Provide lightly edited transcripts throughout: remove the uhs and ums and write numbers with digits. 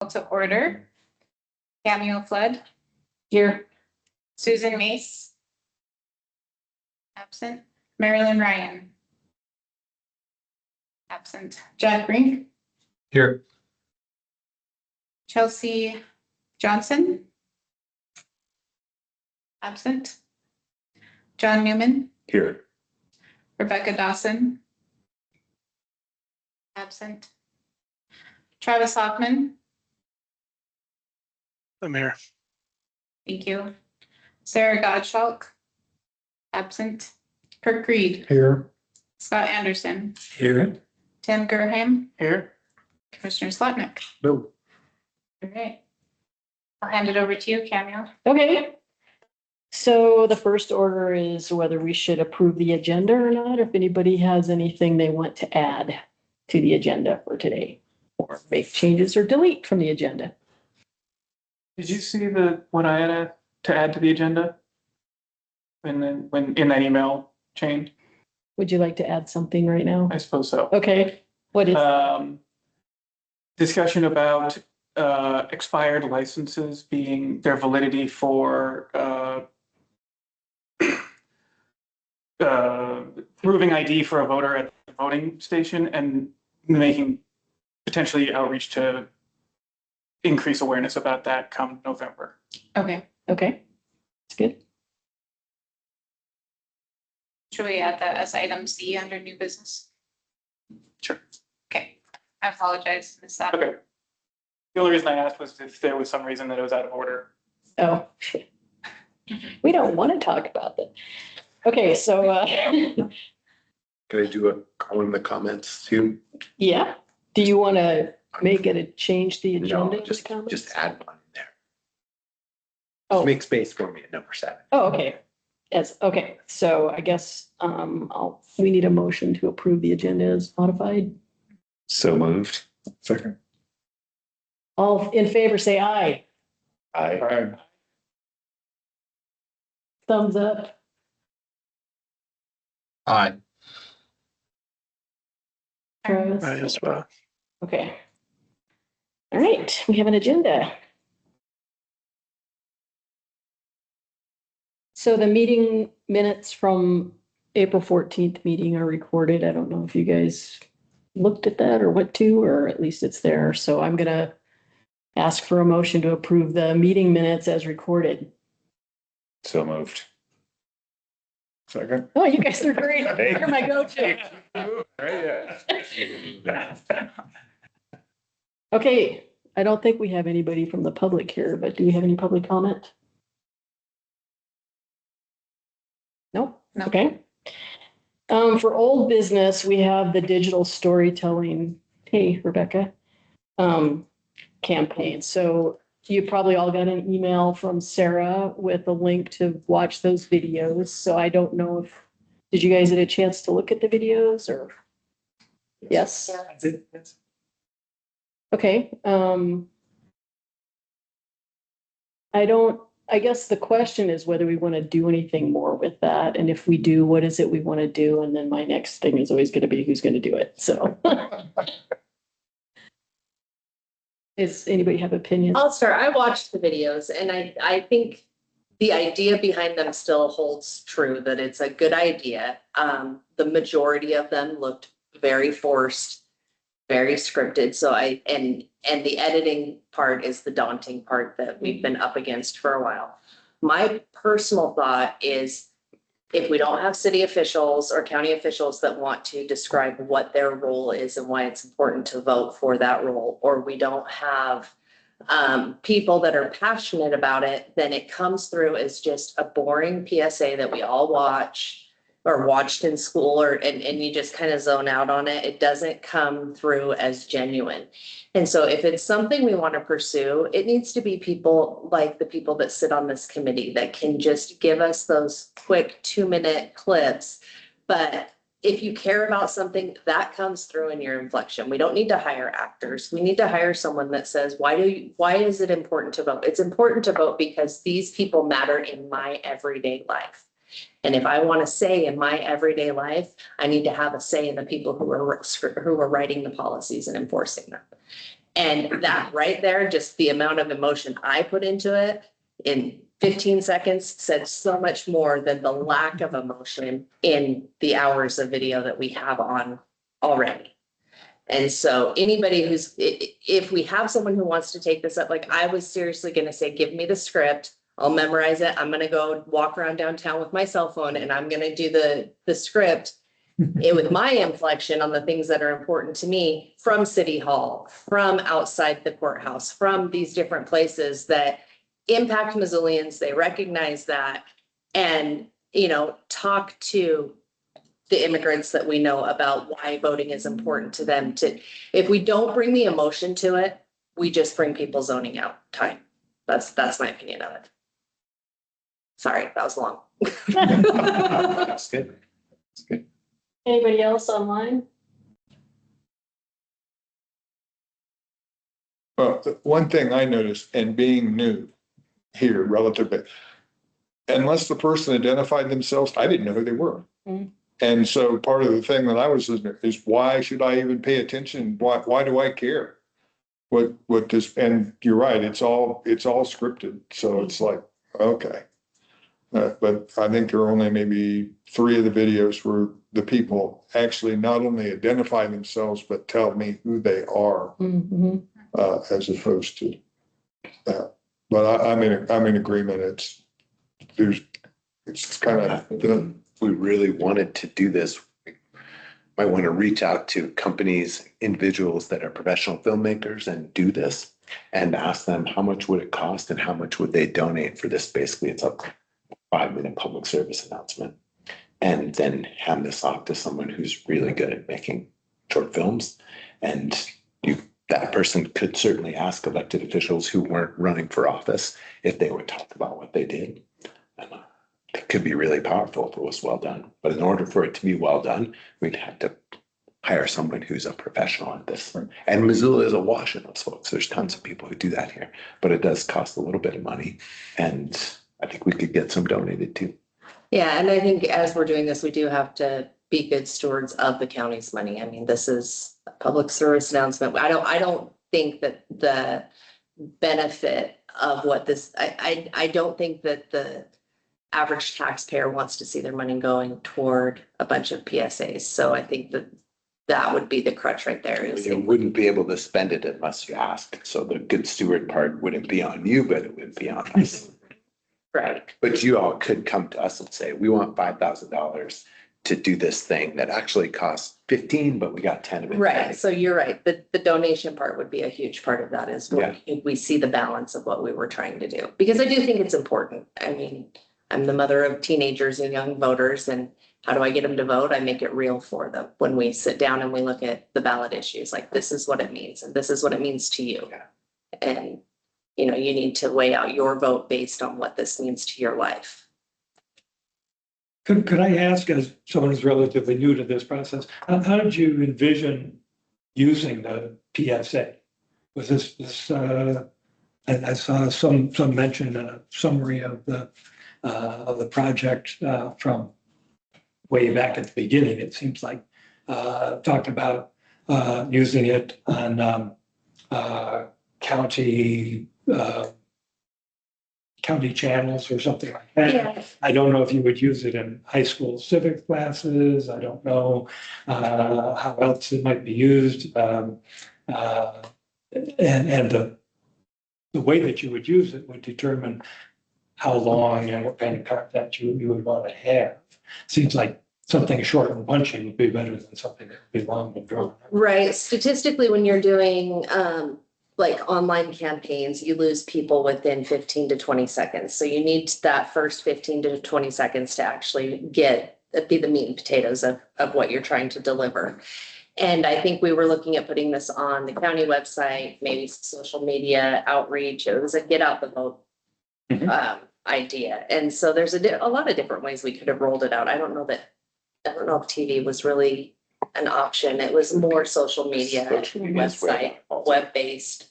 to order. Cameo Flood. Here. Susan Mace. Absent. Marilyn Ryan. Absent. Jack Rink. Here. Chelsea Johnson. Absent. John Newman. Here. Rebecca Dawson. Absent. Travis Hoffman. I'm here. Thank you. Sarah Gottschalk. Absent. Kirk Reid. Here. Scott Anderson. Here. Tim Gerheim. Here. Commissioner Slotnick. No. All right. I'll hand it over to you, Cameo. Okay. So the first order is whether we should approve the agenda or not, if anybody has anything they want to add to the agenda for today, or make changes or delete from the agenda. Did you see what I had to add to the agenda? When in that email chain? Would you like to add something right now? I suppose so. Okay, what is, Discussion about expired licenses being their validity for proving ID for a voter at the voting station and making potentially outreach to increase awareness about that come November. Okay. okay, it's good. Should we add that as item C under new business? Sure. Okay. I apologize. Missed that. Okay. The only reason I asked was if there was some reason that it was out of order. Oh, we don't want to talk about that. Okay, so, Can I do a call in the comments too? yeah, do you want to make it a change the agenda? No, in the just comments? add one in there. Oh. Just make space for me at number 7. Oh, okay. Yes, okay, so I guess, we need a motion to approve the agenda as modified. So moved. Second. All in favor, say aye. Aye. Thumbs up. Aye. Travis? I as well. Okay. All right, we have an agenda. So the meeting minutes from April 14th meeting are recorded. I don't know if you guys looked at that or went to, or at least it's there. So I'm gonna ask for a motion to approve the meeting minutes as recorded. So moved. Second. Oh, you guys are great. You're my go-to. Okay, I don't think we have anybody from the public here, but do we have any public comment? Nope. No. Okay. For old business, we have the digital storytelling, hey, Rebecca, campaign. So you probably all got an email from Sarah with a link to watch those videos. So I don't know if, did you guys get a chance to look at the videos or? Yes? Yes. Okay, I guess the question is whether we want to do anything more with that. And if we do, what is it we want to do? And then my next thing is always going to be who's going to do it. So. Does anybody have opinions? I'll start. I watched the videos and I think the idea behind them still holds true, that it's a good idea. The majority of them looked very forced, very scripted. So and the editing part is the daunting part that we've been up against for a while. My personal thought is, if we don't have city officials or county officials that want to describe what their role is and why it's important to vote for that role, or we don't have people that are passionate about it, then it comes through as just a boring PSA that we all watch or watched in school, and you just kind of zone out on it. It doesn't come through as genuine. And so if it's something we want to pursue, it needs to be people like the people that sit on this committee that can just give us those quick 2-minute clips. But if you care about something, that comes through in your inflection. We don't need to hire actors. We need to hire someone that says, why is it important to vote? It's important to vote because these people matter in my everyday life. And if I want to say in my everyday life, I need to have a say in the people who are writing the policies and enforcing them. And that right there, just the amount of emotion I put into it in 15 seconds said so much more than the lack of emotion in the hours of video that we have on already. And so anybody if we have someone who wants to take this up, like I was seriously gonna say, give me the script. I'll memorize it. I'm gonna go walk around downtown with my cell phone and I'm gonna do the script with my inflection on the things that are important to me from City Hall, from outside the courthouse, from these different places that impact Missoulians. They recognize that and, talk to the immigrants that we know about why voting is important to them. If we don't bring the emotion to it, we just bring people zoning out time. That's my opinion of it. Sorry, that was long. That's good. That's good. Anybody else online? One thing I noticed, and being new here relatively, unless the person identified themselves, I didn't know who they were. Mm. And so part of the thing that I was listening to is why should I even pay attention? Why do I care? What this, and you're right, it's all scripted. So it's like, okay. But I think there are only maybe 3 of the videos where the people actually not only identify themselves, but tell me who they are, Mm-hmm. as opposed to that. But I'm in agreement. It's kind of, If we really wanted to do this, we might want to reach out to companies, individuals that are professional filmmakers and do this and ask them how much would it cost and how much would they donate for this. Basically, it's a 5-minute public service announcement. And then hand this off to someone who's really good at making short films. And that person could certainly ask elected officials who weren't running for office if they would talk about what they did. And it could be really powerful if it was well done. But in order for it to be well done, we'd have to hire someone who's a professional at this. And Missoula is awash in those folks. There's tons of people who do that here, but it does cost a little bit of money. And I think we could get some donated too. Yeah, and I think as we're doing this, we do have to be good stewards of the county's money. I mean, this is a public service announcement. I don't think that the benefit of what this, I don't think that the average taxpayer wants to see their money going toward a bunch of PSAs. So I think that would be the crutch right there. You wouldn't be able to spend it unless you asked. So the good steward part wouldn't be on you, but it would be on us. Right. But you all could come to us and say, we want $5,000 to do this thing that actually costs 15, but we got 10 of it. Right. So you're right. The donation part would be a huge part of that is when we see the balance of what we were trying to do. Because I do think it's important. I mean, I'm the mother of teenagers and young voters, and how do I get them to vote? I make it real for them. When we sit down and we look at the ballot issues, like this is what it means, and this is what it means to you. And you need to weigh out your vote based on what this means to your life. Could I ask, as someone who's relatively new to this process, how did you envision using the PSA? Was this I saw some mention in a summary of the project from way back at the beginning. It seems like talked about using it on county channels or something like that. Yeah. I don't know if you would use it in high school civics classes. I don't know how else it might be used. And the way that you would use it would determine how long and what kind of content you would want to have. Seems like something short and punchy would be better than something that would be long and drawn. Right. Statistically, when you're doing like online campaigns, you lose people within 15 to 20 seconds. So you need that first 15 to 20 seconds to actually be the meat and potatoes of what you're trying to deliver. And I think we were looking at putting this on the county website, maybe social media outreach. It was a get out the vote idea. And so there's a lot of different ways we could have rolled it out. I don't know if TV was really an option. It was more social media, website, web-based.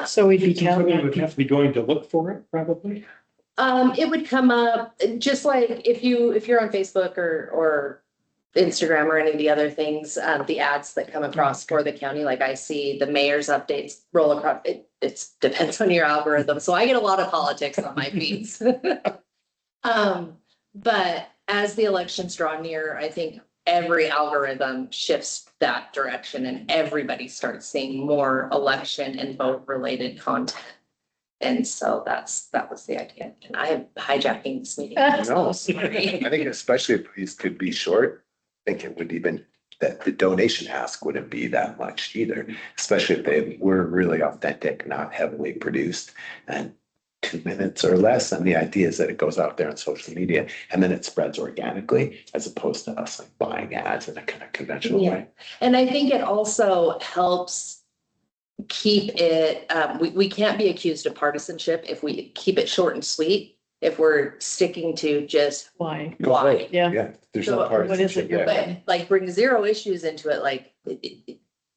So we'd be Somebody counting. would have to be going to look for it, probably. It would come up just like if you're on Facebook or Instagram or any of the other things, the ads that come across for the county, like I see the mayor's updates roll across, it depends on your algorithm, so I get a lot of politics on my feeds. But as the elections draw near, I think every algorithm shifts that direction and everybody starts seeing more election and vote related content. And so that was the idea. And I am hijacking this meeting. No. Sorry. I think especially if these could be short, I think it would even, that the donation ask wouldn't be that much either, especially if they were really authentic, not heavily produced, and 2 minutes or less. And the idea is that it goes out there on social media and then it spreads organically as opposed to us like buying ads in a kind of conventional way. And I think it also helps keep it, we can't be accused of partisanship if we keep it short and sweet, if we're sticking to just Why? why. Yeah. Yeah, there's So no what is it partisanship you're there. But like bring zero issues into it, like,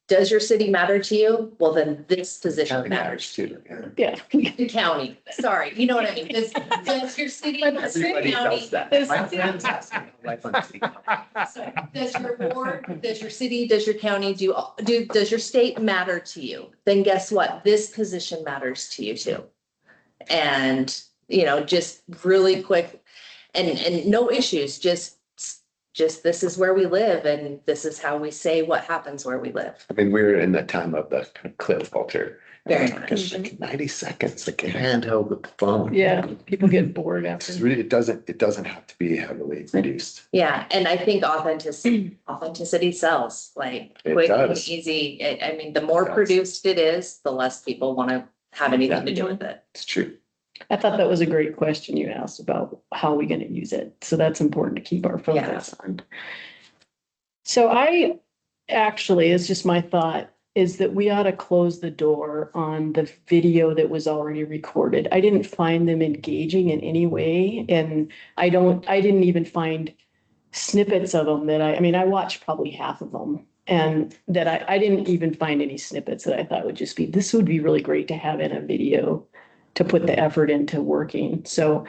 does your city matter to you? Well, then this position County matters to you. Yeah. Yeah. The county, sorry, you know what I mean? Does your city, Everybody county, does that. This- My friends ask me, life on city council. so does your board, does your city, does your county does your state matter to you? Then guess what? This position matters to you too. And, you know, just really quick and no issues, just this is where we live and this is how we say what happens where we live. I mean, we're in the time of the clip culture. Very It's like 90 seconds, like a handheld with the phone. Yeah, people get bored after. It's really, it doesn't have to be heavily produced. Yeah, and I think authenticity sells, like It quick and does. easy. I mean, the more It does. produced it is, the less people want to have anything to do with it. It's true. I thought that was a great question you asked about how are we going to use it. So that's important to keep our focus on. So I actually, it's just my thought, is that we ought to close the door on the video that was already recorded. I didn't find them engaging in any way. And I didn't even find snippets of them that I mean, I watched probably half of them. And that I didn't even find any snippets that I thought would just be, this would be really great to have in a video to put the effort into working. So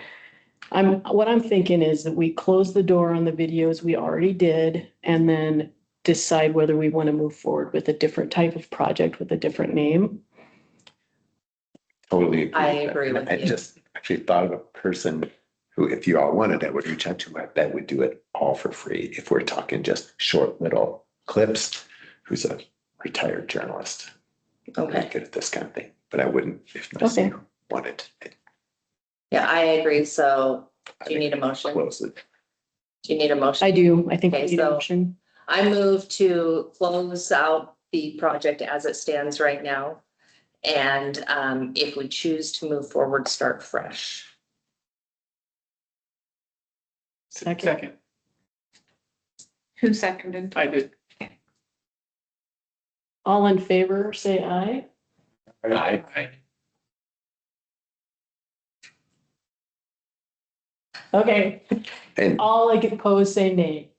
what I'm thinking is that we close the door on the videos we already did and then decide whether we want to move forward with a different type of project with a different name. Totally agree. I that. agree And with I you. just actually thought of a person who, if you all wanted, I would reach out to, I bet would do it all for free. If we're talking just short little clips, who's a retired journalist. Very Okay, good at this kind of thing, but I wouldn't if Missy wanted to. yeah, I agree. So I do you think need a motion? Close it. Do you need a motion? I do. I think we Okay, need a so- motion. I move to close out the project as it stands right now. And if we choose to move forward, start fresh. Second, Who seconded? I did. All in favor, say aye. Aye. Okay, And all opposed, say nay.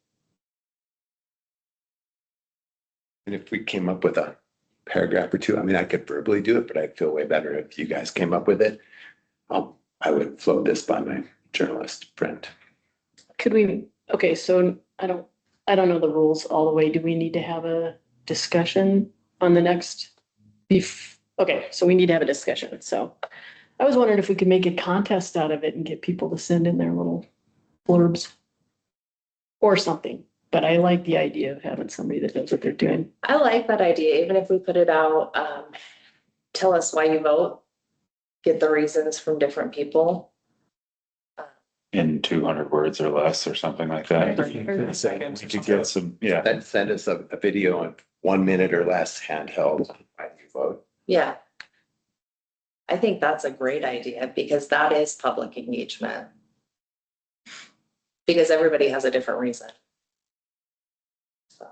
if we came up with a paragraph or two, I mean, I could verbally do it, but I'd feel way better if you guys came up with it. I would float this by my journalist friend. Could we, okay, so I don't know the rules all the way. Do we need to have a discussion on the next? Okay, so we need to have a discussion. So I was wondering if we could make a contest out of it and get people to send in their little blurbs or something. But I like the idea of having somebody that knows what they're doing. I like that idea, even if we put it out, tell us why you vote, get the reasons from different people. In 200 words or less or something like that. 30 seconds. We could get some, yeah. Then send us a video in 1 minute or less handheld. Why you vote. Yeah. I think that's a great idea because that is public engagement. Because everybody has a different reason. So,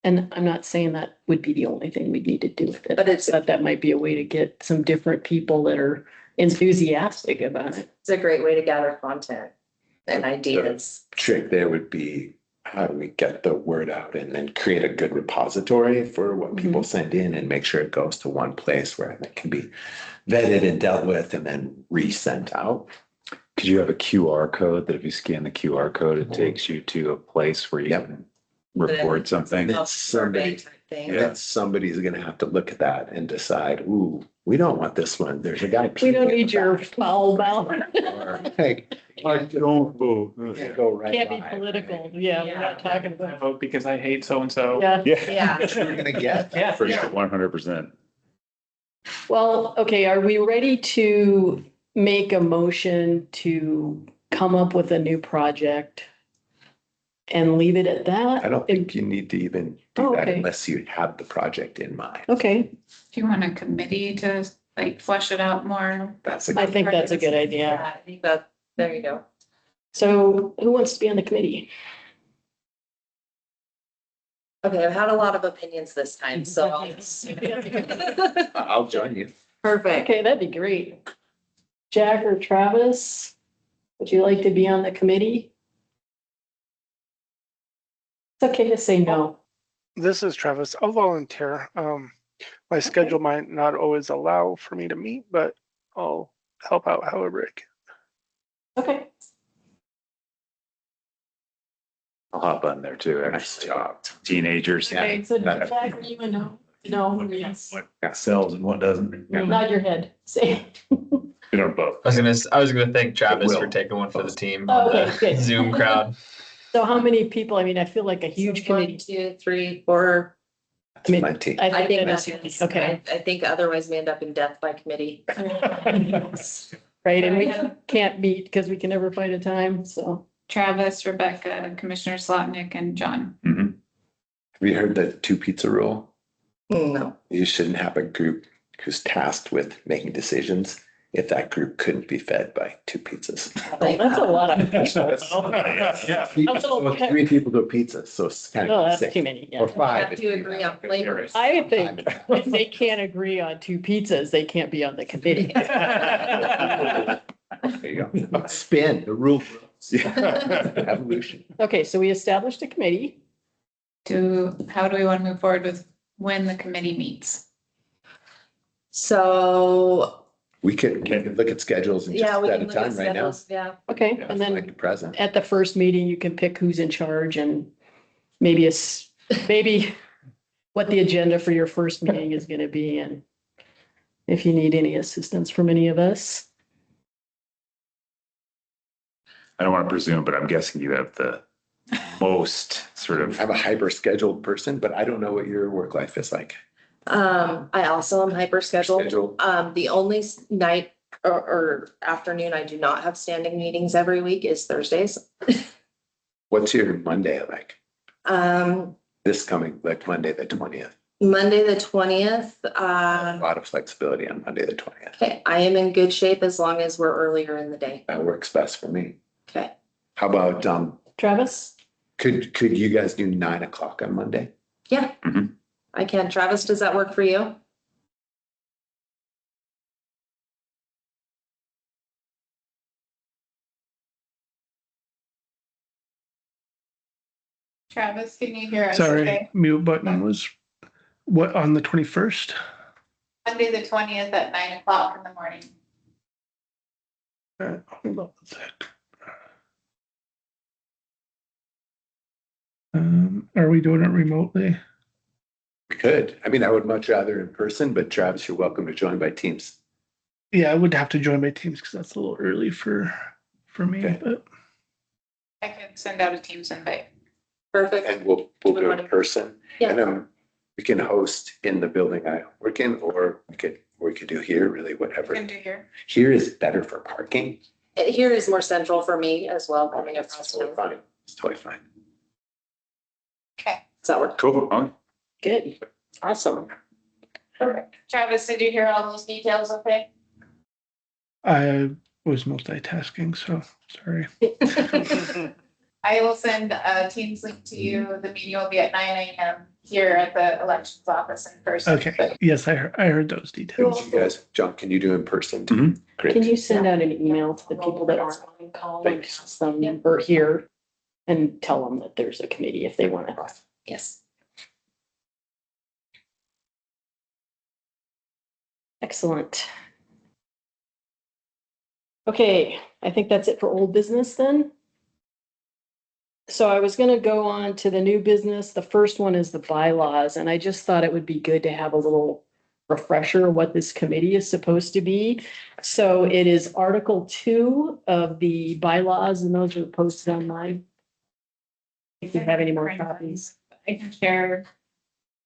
And I'm not saying that would be the only thing we'd need to do with it. but it's But that might be a way to get some different people that are enthusiastic about it. a great way to gather content and ideas. Trick there would be how do we get the word out and then create a good repository for what people send in and make sure it goes to one place where it can be vetted and dealt with and then resent out. Did you have a QR code that if you scan the QR code, it takes you to a place where you Yep. can record something? Then Survey type thing. Then somebody's gonna have to look at that and decide, ooh, we don't want this one. There's a guy. We don't need your foul mouth. Or, hey, I don't vote. can't go right. Can't be by, political. right? Yeah, we're not talking I about. vote because I hate so-and-so. Yeah. Yeah. That's what we're gonna get. Yeah. For sure, 100%. Well, okay, are we ready to make a motion to come up with a new project? And leave it at that? I don't think you need to even do Oh, that okay. unless you have the project in mind. Okay, Do you want a committee to like flesh it out more? That's a I good, think that's a good idea. Yeah, I think that, there you go. So who wants to be on the committee? Okay, I've had a lot of opinions this time, so. I'll join you. Perfect. Okay, that'd be great. Jack or Travis, would you like to be on the committee? It's okay to say no. This is Travis. I'll volunteer. My schedule might not always allow for me to meet, but I'll help out however I can. Okay. I'll hop on there too. Nice Actually. job. Teenagers. Okay, so that- Jack, are you a no? No, yes. What sells and what doesn't. Nod your head. Say. We don't vote. I was gonna thank Travis will. for taking one for the team Oh, on okay, the good. Zoom crowd. So how many people? I mean, I feel like a huge So 1, committee. 2, 3, 4. That's plenty. I think that's that's, okay. I think otherwise we end up in death by committee. Right, and we can't meet because we can never find a time, so. Travis, Rebecca, Commissioner Slotnick, and John. Mhm. Have you heard the 2 pizza rule? No. You shouldn't have a group who's tasked with making decisions if that group couldn't be fed by 2 pizzas. That's a lot of. Yeah. So 3 people to a pizza, so it's kind No, of that's 6 too many, yeah. or 5. Have to agree on flavors. I think if they can't agree on 2 pizzas, they can't be on the committee. There you go. Spin the rule. Evolution. Okay, so we established a committee. How do we want to move forward with when the committee meets? So, We could look at schedules and just yeah, we set can a look at time right now. schedules, yeah. Okay, Yeah, and like then the present. at the first meeting, you can pick who's in charge and maybe maybe what the agenda for your first meeting is gonna be and if you need any assistance from any of us. I don't want to presume, but I'm guessing you have the most sort of. I'm a hyper scheduled person, but I don't know what your work life is like. I also am hyper scheduled. Schedule. The only night or afternoon I do not have standing meetings every week is Thursdays. What's your Monday like? Um, This coming, like Monday, the 20th. Monday, the 20th, A lot of flexibility on Monday, the 20th. okay, I am in good shape as long as we're earlier in the day. That works best for me. Okay. How about, Travis? could you guys do 9 o'clock on Monday? Yeah. Mhm. I can. Travis, does that work for you? Travis, can you hear us? Sorry, okay? mute button was what on the 21st? Monday, the 20th at 9 o'clock in the morning. Hold on a sec. Are we doing it remotely? We could. I mean, I would much rather in person, but Travis, you're welcome to join by Teams. Yeah, I would have to join my teams because that's a little early for me, Okay. but I can send out a Teams invite. Perfect. And we'll we do it want in to- person. Yeah. And we can host in the building I work in, or we could do here, really, We whatever. can do here. Here is better for parking. Here is more central for me as well, coming It's across totally town. fine. It's totally fine. Okay, Does that work? Cool. Oh, Good. Awesome. perfect. Travis, did you hear all those details okay? I was multitasking, so sorry. I will send a Teams link to you. The meeting will be at 9 AM here at the elections office in person. Okay, yes, I heard those details. You guys, John, can you do in person? Mhm. Great. Can you send out an email to the people that aren't on call and ask them or here and tell them that there's a committee if they want to? Yes. Excellent. Okay, I think that's it for old business then. So I was gonna go on to the new business. The first one is the bylaws, and I just thought it would be good to have a little refresher of what this committee is supposed to be. So it is Article 2 of the bylaws, and those are posted online. If you have any more copies. I can share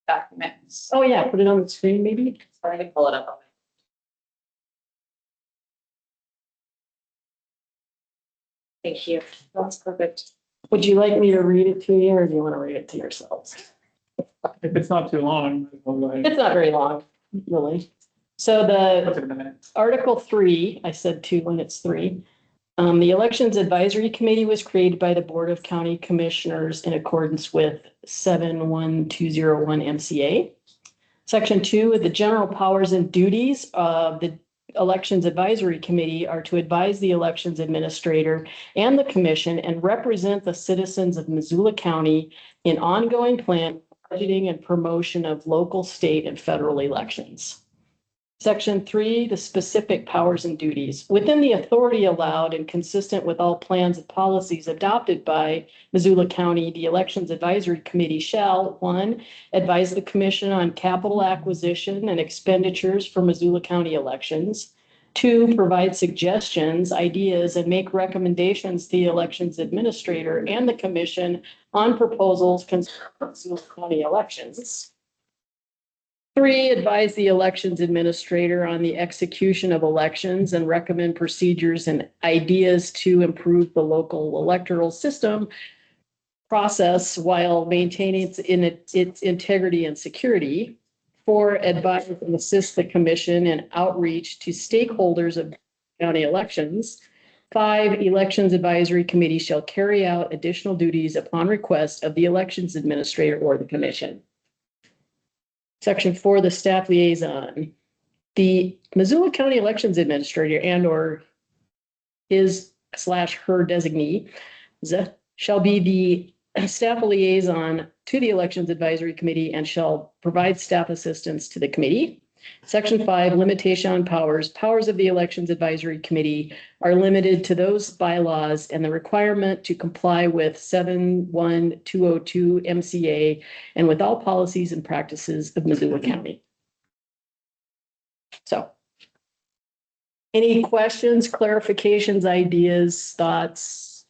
documents. Oh, yeah, put it on the screen maybe. So I can pull it up on my. Thank you. That's perfect. Would you like me to read it to you, or do you want to read it to yourselves? If it's not too long, I'll go ahead. It's not very long, really. So Look the at it in a minute. Article 3, I said 2 when it's 3. The Elections Advisory Committee was created by the Board of County Commissioners in accordance with 71201 MCA. Section 2, the general powers and duties of the Elections Advisory Committee are to advise the elections administrator and the commission and represent the citizens of Missoula County in ongoing plan, budgeting, and promotion of local, state, and federal elections. Section 3, the specific powers and duties. Within the authority allowed and consistent with all plans and policies adopted by Missoula County, the Elections Advisory Committee shall, 1, advise the commission on capital acquisition and expenditures for Missoula County elections. 2, provide suggestions, ideas, and make recommendations to the elections administrator and the commission on proposals concerning Missoula County elections. 3, advise the elections administrator on the execution of elections and recommend procedures and ideas to improve the local electoral system process while maintaining its integrity and security. 4, advise and assist the commission in outreach to stakeholders of county elections. 5, elections advisory committee shall carry out additional duties upon request of the elections administrator or the commission. Section 4, the staff liaison. The Missoula County Elections Administrator and or his/her designee shall be the staff liaison to the Elections Advisory Committee and shall provide staff assistance to the committee. Section 5, limitation on powers. Powers of the Elections Advisory Committee are limited to those bylaws and the requirement to comply with 71202 MCA and with all policies and practices of Missoula County. So, any questions, clarifications, ideas, thoughts?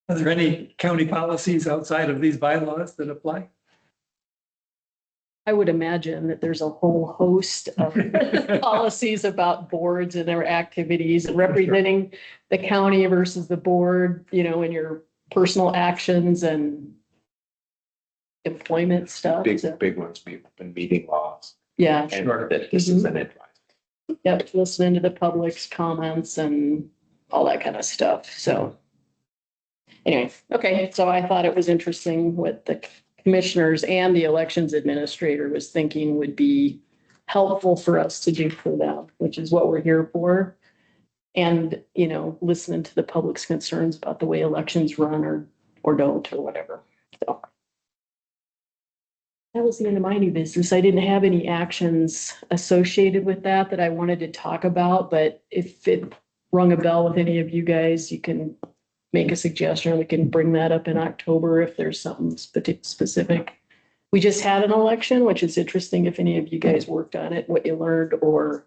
Are there any county policies outside of these bylaws that apply? I would imagine that there's a whole host of policies about boards and their activities and representing the county versus the board, you know, in your personal actions and employment stuff. So, Big ones, we've been meeting laws. yeah, And Sure. that this is an advice. yep, listening to the public's comments and all that kind of stuff. So anyway, okay, so I thought it was interesting what the commissioners and the elections administrator was thinking would be helpful for us to do for them, which is what we're here for. And, you know, listening to the public's concerns about the way elections run or don't or whatever. So that was the end of my new business. I didn't have any actions associated with that I wanted to talk about, but if it rung a bell with any of you guys, you can make a suggestion. We can bring that up in October if there's something specific. We just had an election, which is interesting if any of you guys worked on it, what you learned, or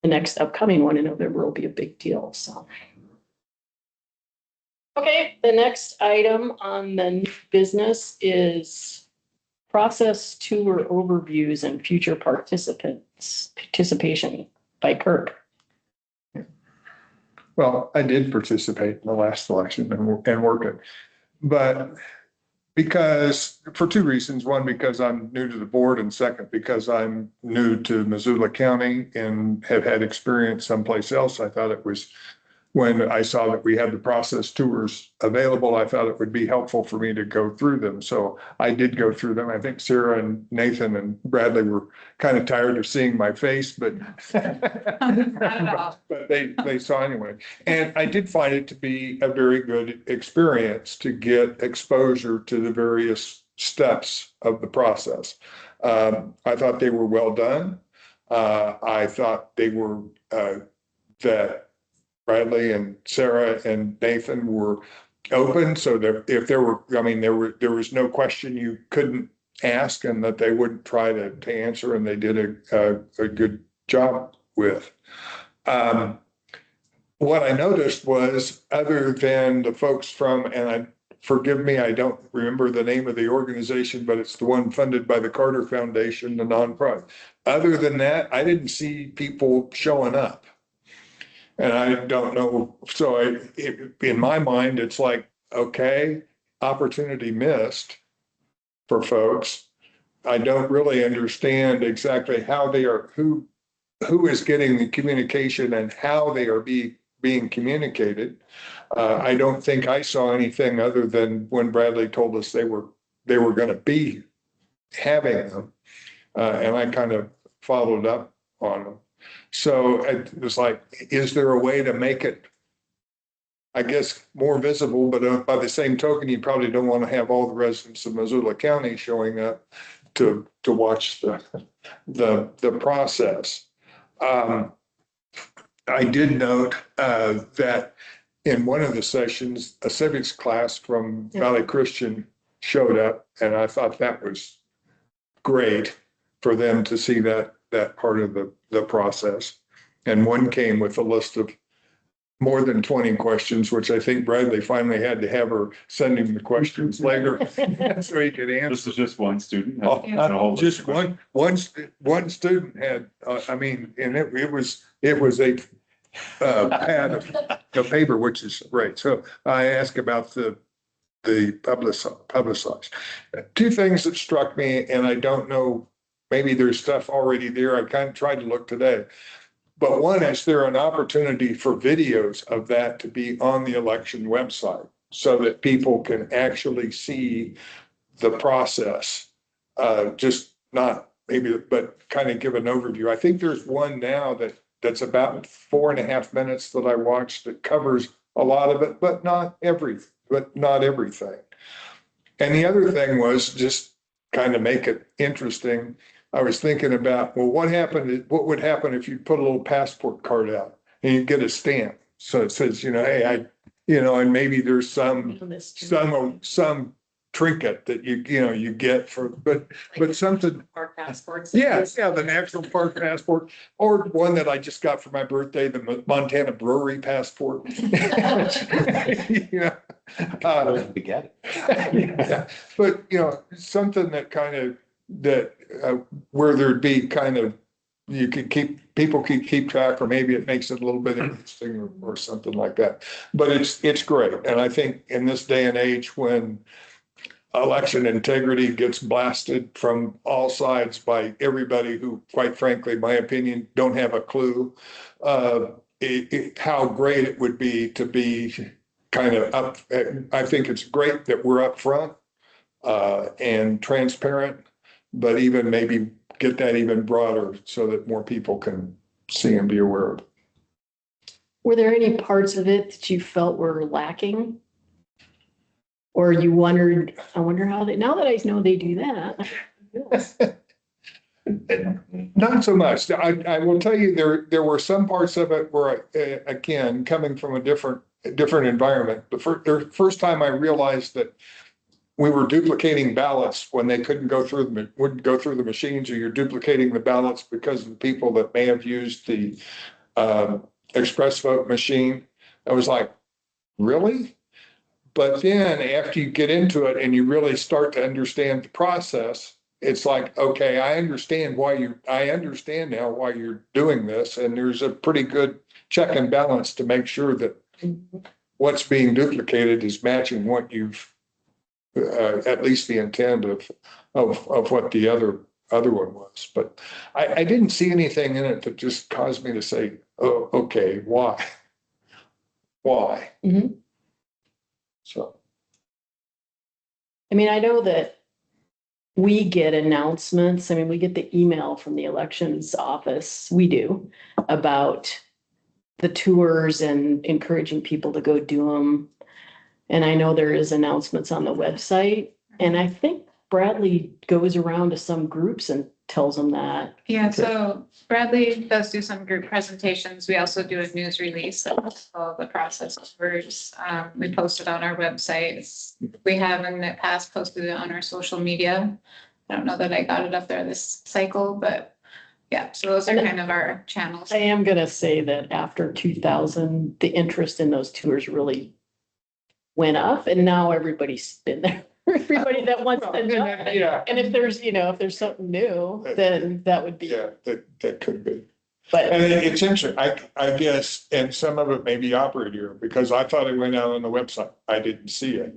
the next upcoming one in November will be a big deal, so. Okay, the next item on the new business is process tour overviews and future participation by Kirk. Well, I did participate in the last election and work it. But because, for two reasons. One, because I'm new to the board, and second, because I'm new to Missoula County and have had experience someplace else. I thought it was, when I saw that we had the process tours available, I thought it would be helpful for me to go through them. So I did go through them. I think Sarah and Nathan and Bradley were kind of tired of seeing my face, but but they saw anyway. And I did find it to be a very good experience to get exposure to the various steps of the process. I thought they were well done. I thought they were, that Bradley and Sarah and Nathan were open, so that if there were, I mean, there was no question you couldn't ask and that they wouldn't try to answer, and they did a good job with. What I noticed was, other than the folks from, and forgive me, I don't remember the name of the organization, but it's the one funded by the Carter Foundation, the nonprofit. Other than that, I didn't see people showing up. And I don't know, so in my mind, it's like, okay, opportunity missed for folks. I don't really understand exactly how they are, who is getting the communication and how they are being communicated. I don't think I saw anything other than when Bradley told us they were going to be having them. And I kind of followed up on them. So it was like, is there a way to make it, I guess, more visible? But by the same token, you probably don't want to have all the residents of Missoula County showing up to watch the process. I did note that in one of the sessions, a civics class from Valley Christian showed up, and I thought that was great for them to see that part of the process. And one came with a list of more than 20 questions, which I think Bradley finally had to have her send him the questions later so he could answer. This is just one student. Oh, Not a whole just list of one student had, I mean, and it was a pad of paper, which is great. So I asked about the publicized. Two things that struck me, and I don't know, maybe there's stuff already there. I kind of tried to look today. But one, is there an opportunity for videos of that to be on the election website so that people can actually see the process? Just not maybe, but kind of give an overview. I think there's one now that's about 4.5 minutes that I watched that covers a lot of it, but not everything. And the other thing was just kind of make it interesting. I was thinking about, well, what would happen if you put a little passport card out and you get a stamp? So it says, hey, and maybe there's some trinket that you get for, but something. Park passports. Yeah, the national park passport, or one that I just got for my birthday, the Montana brewery passport. We get it. Yeah. But, something that kind of, where there'd be kind of, people could keep track, or maybe it makes it a little bit interesting or something like that. But it's great. And I think in this day and age when election integrity gets blasted from all sides by everybody who, quite frankly, my opinion, don't have a clue, how great it would be to be kind of up. I think it's great that we're upfront and transparent, but even maybe get that even broader so that more people can see and be aware of it. Were there any parts of it that you felt were lacking? Or you wondered, I wonder how now that I know they do that. Not so much. I will tell you, there were some parts of it where, again, coming from a different environment. The first time I realized that we were duplicating ballots when they wouldn't go through the machines, or you're duplicating the ballots because of the people that may have used the express vote machine. I was like, really? But then after you get into it and you really start to understand the process, it's like, okay, I understand now why you're doing this. And there's a pretty good check and balance to make sure that what's being duplicated is matching what you've, at least the intent of what the other one was. But I didn't see anything in it that just caused me to say, oh, okay, why? Mm-hmm. So. I mean, I know that we get announcements. I mean, we get the email from the elections office. We do, about the tours and encouraging people to go do them. And I know there is announcements on the website. And I think Bradley goes around to some groups and tells them that. Yeah, so Bradley does do some group presentations. We also do a news release of all the process overs. We post it on our website. We have in the past posted it on our social media. I don't know that I got it up there this cycle, but yeah, so those are kind of our channels. I am gonna say that after 2000, the interest in those tours really went up, and now everybody's been there. Everybody that wants to know. Yeah. And if there's, if there's something new, then that would be. Yeah, that could be. But And it's interesting, I guess, and some of it may be operator, because I thought it went out on the website. I didn't see it.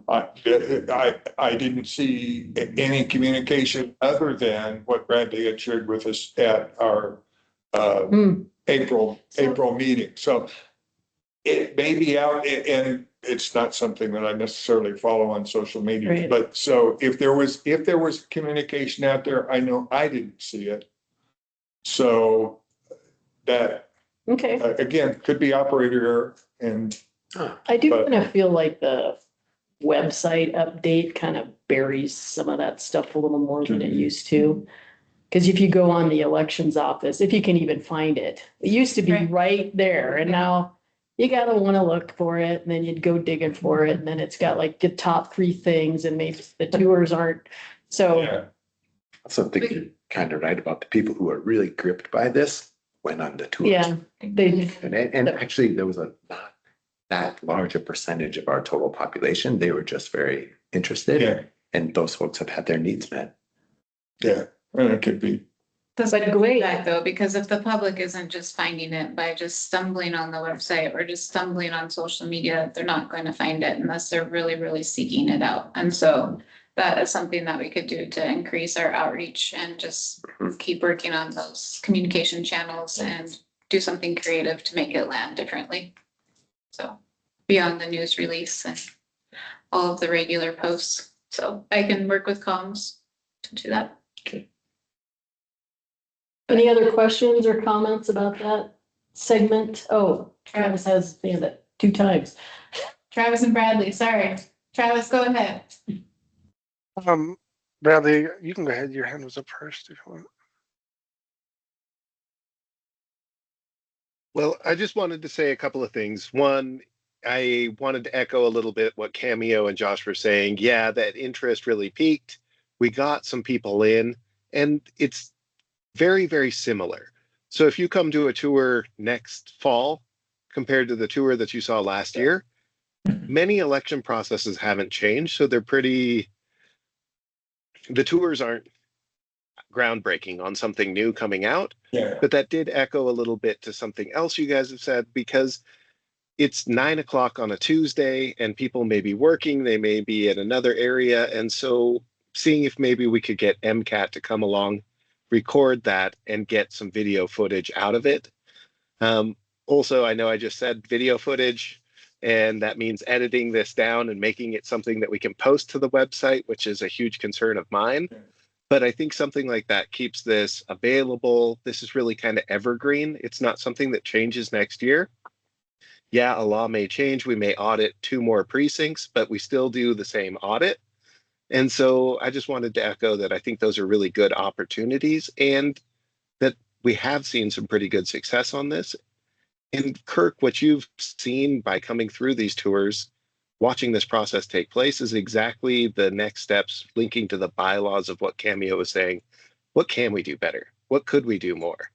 I didn't see any communication other than what Bradley had shared with us at our April meeting. So it may be out, and it's not something that I necessarily follow on social media. Right. But so if there was communication out there, I know I didn't see it. So that, okay, again, could be operator error, and I do but- kind of feel like the website update kind of buries some of that stuff a little more than it used to. Because if you go on the elections office, if you can even find it, it used to be right there, and now you gotta wanna look for it, and then you'd go digging for it, and then it's got like the top 3 things, and maybe the tours aren't, so. yeah. Also think you're kind of right about the people who are really gripped by this went on the tours. Yeah, they, And actually, there was not that large a percentage of our total population. They were just very interested. Yeah. And those folks have had their needs met. Yeah, and it could be. That's But great great. though, because if the public isn't just finding it by just stumbling on the website or just stumbling on social media, they're not going to find it unless they're really, really seeking it out. And so that is something that we could do to increase our outreach and just keep working on those communication channels and do something creative to make it land differently. So beyond the news release and all of the regular posts. So I can work with comms to do that. any other questions or comments about that segment? Oh, Travis has hand it 2 times. Travis and Bradley, sorry. Travis, go ahead. Bradley, you can go ahead. Your hand was up first if you want. Well, I just wanted to say a couple of things. One, I wanted to echo a little bit what Cameo and Josh were saying. Yeah, that interest really peaked. We got some people in, and it's very, very similar. So if you come to a tour next fall compared to the tour that you saw last year, many election processes haven't changed. So they're pretty, the tours aren't groundbreaking on something new coming out. Yeah. But that did echo a little bit to something else you guys have said, because it's 9 o'clock on a Tuesday and people may be working, they may be at another area. And so seeing if maybe we could get MCAT to come along, record that and get some video footage out of it. Also, I know I just said video footage, and that means editing this down and making it something that we can post to the website, which is a huge concern of mine. But I think something like that keeps this available. This is really kind of evergreen. It's not something that changes next year. Yeah, a law may change. We may audit 2 more precincts, but we still do the same audit. And so I just wanted to echo that I think those are really good opportunities, and that we have seen some pretty good success on this. And Kirk, what you've seen by coming through these tours, watching this process take place, is exactly the next steps linking to the bylaws of what Cameo was saying. What can we do better? What could we do more?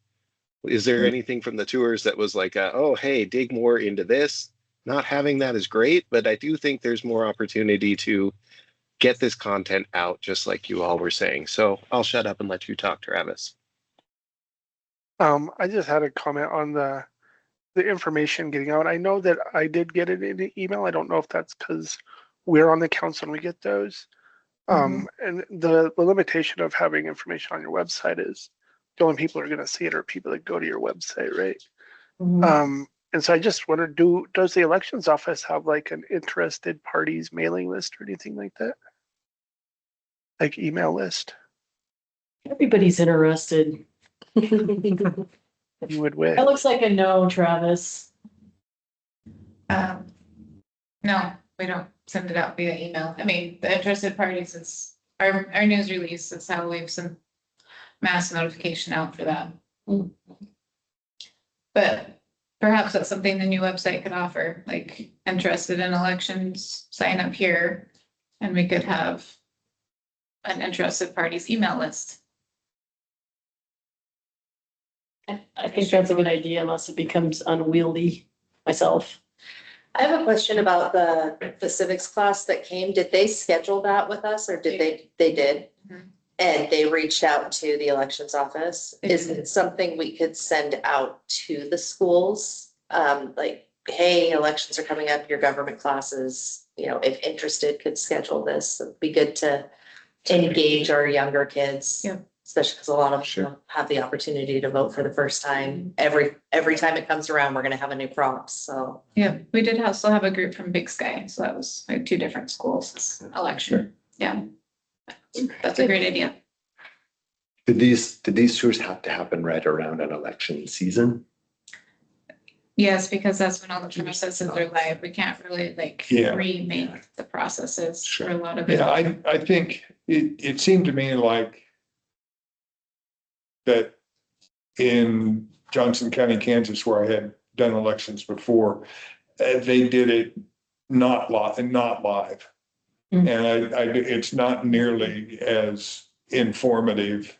Is there anything from the tours that was like, oh, hey, dig more into this? Not having that is great, but I do think there's more opportunity to get this content out, just like you all were saying. So I'll shut up and let you talk, Travis. I just had a comment on the information getting out. I know that I did get it in the email. I don't know if that's because we're on the council and we get those. And the limitation of having information on your website is the only people who are going to see it are people that go to your website, right? And so I just wondered, does the elections office have like an interested parties mailing list or anything like that? Like email list? Everybody's interested. You would wish. That looks like a no, Travis. No, we don't send it out via email. I mean, the interested parties is our news release is how we've sent mass notification out for that. But perhaps that's something the new website could offer, like interested in elections, sign up here. And we could have an interested parties email list. I think that's a good idea unless it becomes unwieldy myself. I have a question about the civics class that came. Did they schedule that with us or did they did? Mhm. And they reached out to the elections office. They Is did. it something we could send out to the schools? Like, hey, elections are coming up, your government classes, you know, if interested, could schedule this. It'd be good to engage our younger kids. Yeah. Especially because a lot of them Sure. don't have the opportunity to vote for the first time. Every time it comes around, we're gonna have a new prompt, so. Yeah, we did also have a group from Big Sky, so that was like 2 different schools this election. Yeah. That's a great idea. Did these tours have to happen right around an election season? Yes, because that's when all the processes are live. We can't really like Yeah. remake the processes for a lot of it. Yeah, I think it seemed to me like that in Johnson County, Kansas, where I had done elections before, they did it not live. Mm. And it's not nearly as informative.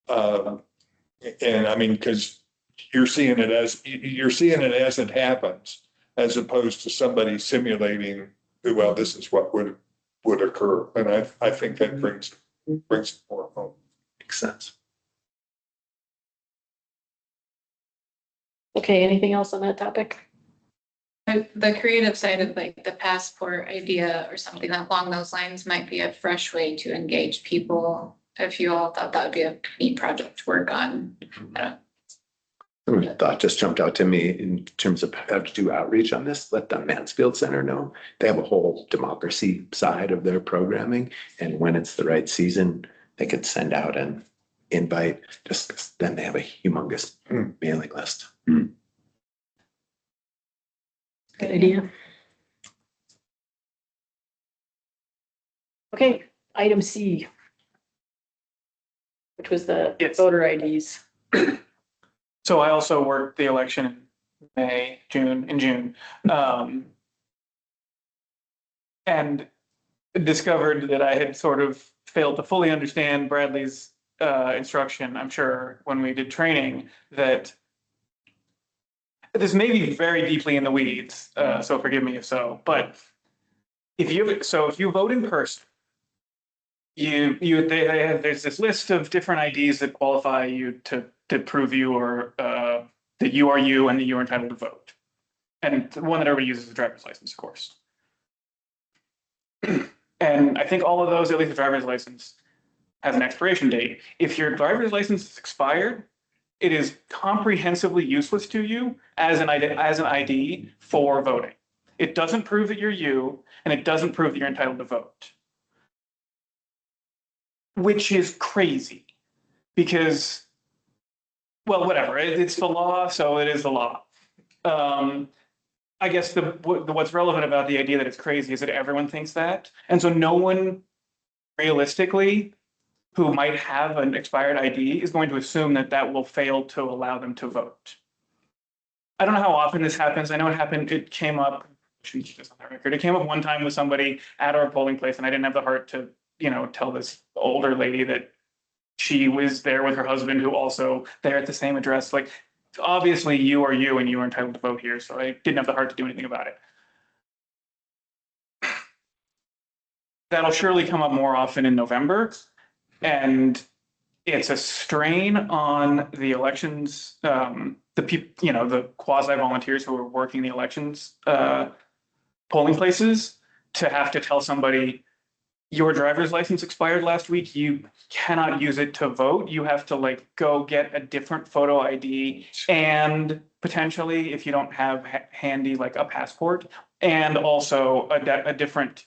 And I mean, because you're seeing it as it happens, as opposed to somebody simulating, well, this is what would occur. And I think that brings more home. Makes sense. Okay, anything else on that topic? The creative side of like the passport idea or something along those lines might be a fresh way to engage people. If you all thought that would be a neat project to work on. A thought just jumped out to me in terms of how to do outreach on this. Let the Mansfield Center know. They have a whole democracy side of their programming. And when it's the right season, they could send out an invite. Just 'cause then they have a humongous mailing list. Good idea. Okay, item C. Which was the Yes. voter IDs. So I also worked the election in May, June. And discovered that I had sort of failed to fully understand Bradley's instruction, I'm sure, when we did training, that this may be very deeply in the weeds, so forgive me if so, but if you vote in person, there's this list of different IDs that qualify you to prove you or that you are you and that you are entitled to vote. And the one that everybody uses is a driver's license, of course. And I think all of those, at least the driver's license, has an expiration date. If your driver's license is expired, it is comprehensively useless to you as an ID for voting. It doesn't prove that you're you, and it doesn't prove that you're entitled to vote. Which is crazy, because, well, whatever, it's the law, so it is the law. I guess what's relevant about the idea that it's crazy is that everyone thinks that. And so no one realistically who might have an expired ID is going to assume that that will fail to allow them to vote. I don't know how often this happens. I know it came up, just on the record, it came up one time with somebody at our polling place, and I didn't have the heart to, tell this older lady that she was there with her husband who also there at the same address. Like, obviously you are you and you are entitled to vote here. So I didn't have the heart to do anything about it. That'll surely come up more often in November. And it's a strain on the elections, the people, the quasi volunteers who are working the elections polling places, to have to tell somebody your driver's license expired last week, you cannot use it to vote. You have to go get a different photo ID, and potentially, if you don't have handy a passport, and also a different,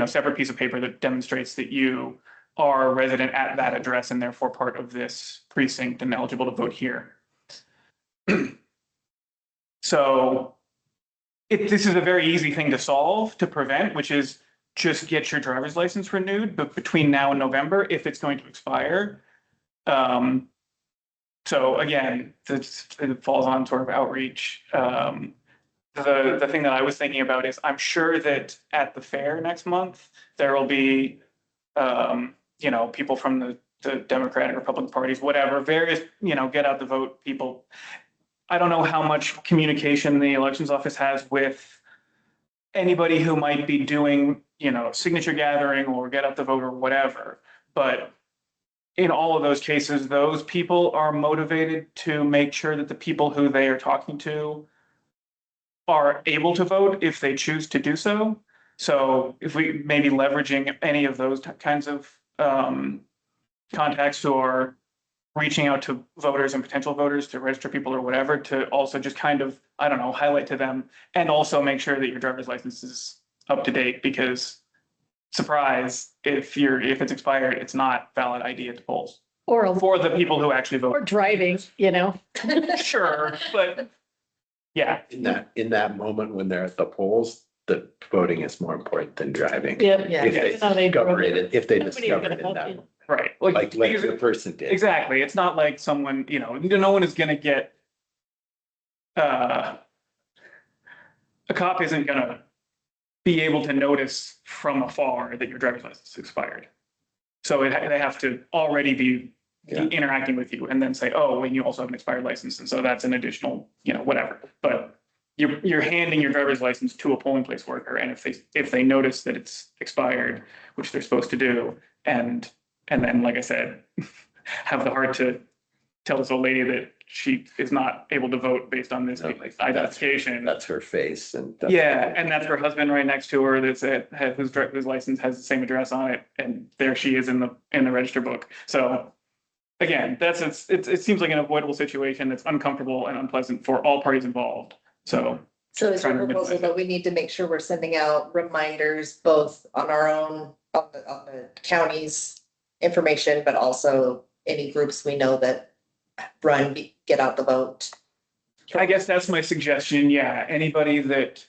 separate piece of paper that demonstrates that you are a resident at that address and therefore part of this precinct and eligible to vote here. So this is a very easy thing to solve, to prevent, which is just get your driver's license renewed, but between now and November, if it's going to expire. So again, it falls on sort of outreach. The thing that I was thinking about is I'm sure that at the fair next month, there will be, you know, people from the Democratic, Republican parties, whatever, various, you know, get out the vote people. I don't know how much communication the elections office has with anybody who might be doing, you know, signature gathering or get out the vote or whatever. But in all of those cases, those people are motivated to make sure that the people who they are talking to are able to vote if they choose to do so. So if we maybe leveraging any of those kinds of contacts who are reaching out to voters and potential voters to register people or whatever, to also just kind of, I don't know, highlight to them and also make sure that your driver's license is up to date, because surprise, if it's expired, it's not valid ID at the polls Or, for the people who actually or vote. driving, you know? Sure, but yeah, In that moment when they're at the polls, the voting is more important than driving. Yeah. Yeah. If they That's how they discover drove it, if they Nobody's discover gonna it in help that, you. moment, right. like Because- the person did. exactly. It's not like someone, you know, no one is gonna get, a cop isn't gonna be able to notice from afar that your driver's license is expired. So they have to already be Yeah. interacting with you and then say, oh, and you also have an expired license. And so that's an additional, you know, whatever. But you're handing your driver's license to a polling place worker. And if they notice that it's expired, which they're supposed to do, and then, like I said, have the heart to tell this old lady that she is not able to vote based on this No, identification. That's her face and. that's- Yeah, and that's her husband right next to her that's whose license has the same address on it, and there she is in the register book. So again, it seems like an avoidable situation that's uncomfortable and unpleasant for all parties involved. So So is your Trying to proposal minimize it. that we need to make sure we're sending out reminders both on our own, on the county's information, but also any groups we know that run, get out the vote? I guess that's my suggestion. Yeah, anybody that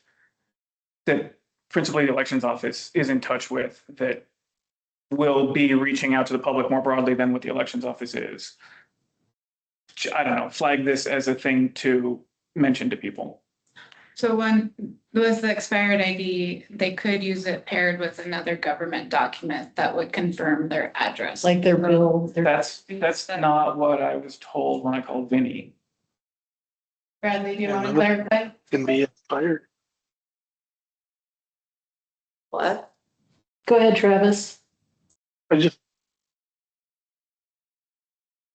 principally the elections office is in touch with that will be reaching out to the public more broadly than what the elections office is. I don't know, flag this as a thing to mention to people. So when, with the expired ID, they could use it paired with another government document that would confirm their address. Like their bill, their. That's not what I was told when I called Vinny. Bradley, do you Yeah, want to no. clarify? Can be expired. What? Go ahead, Travis. I just.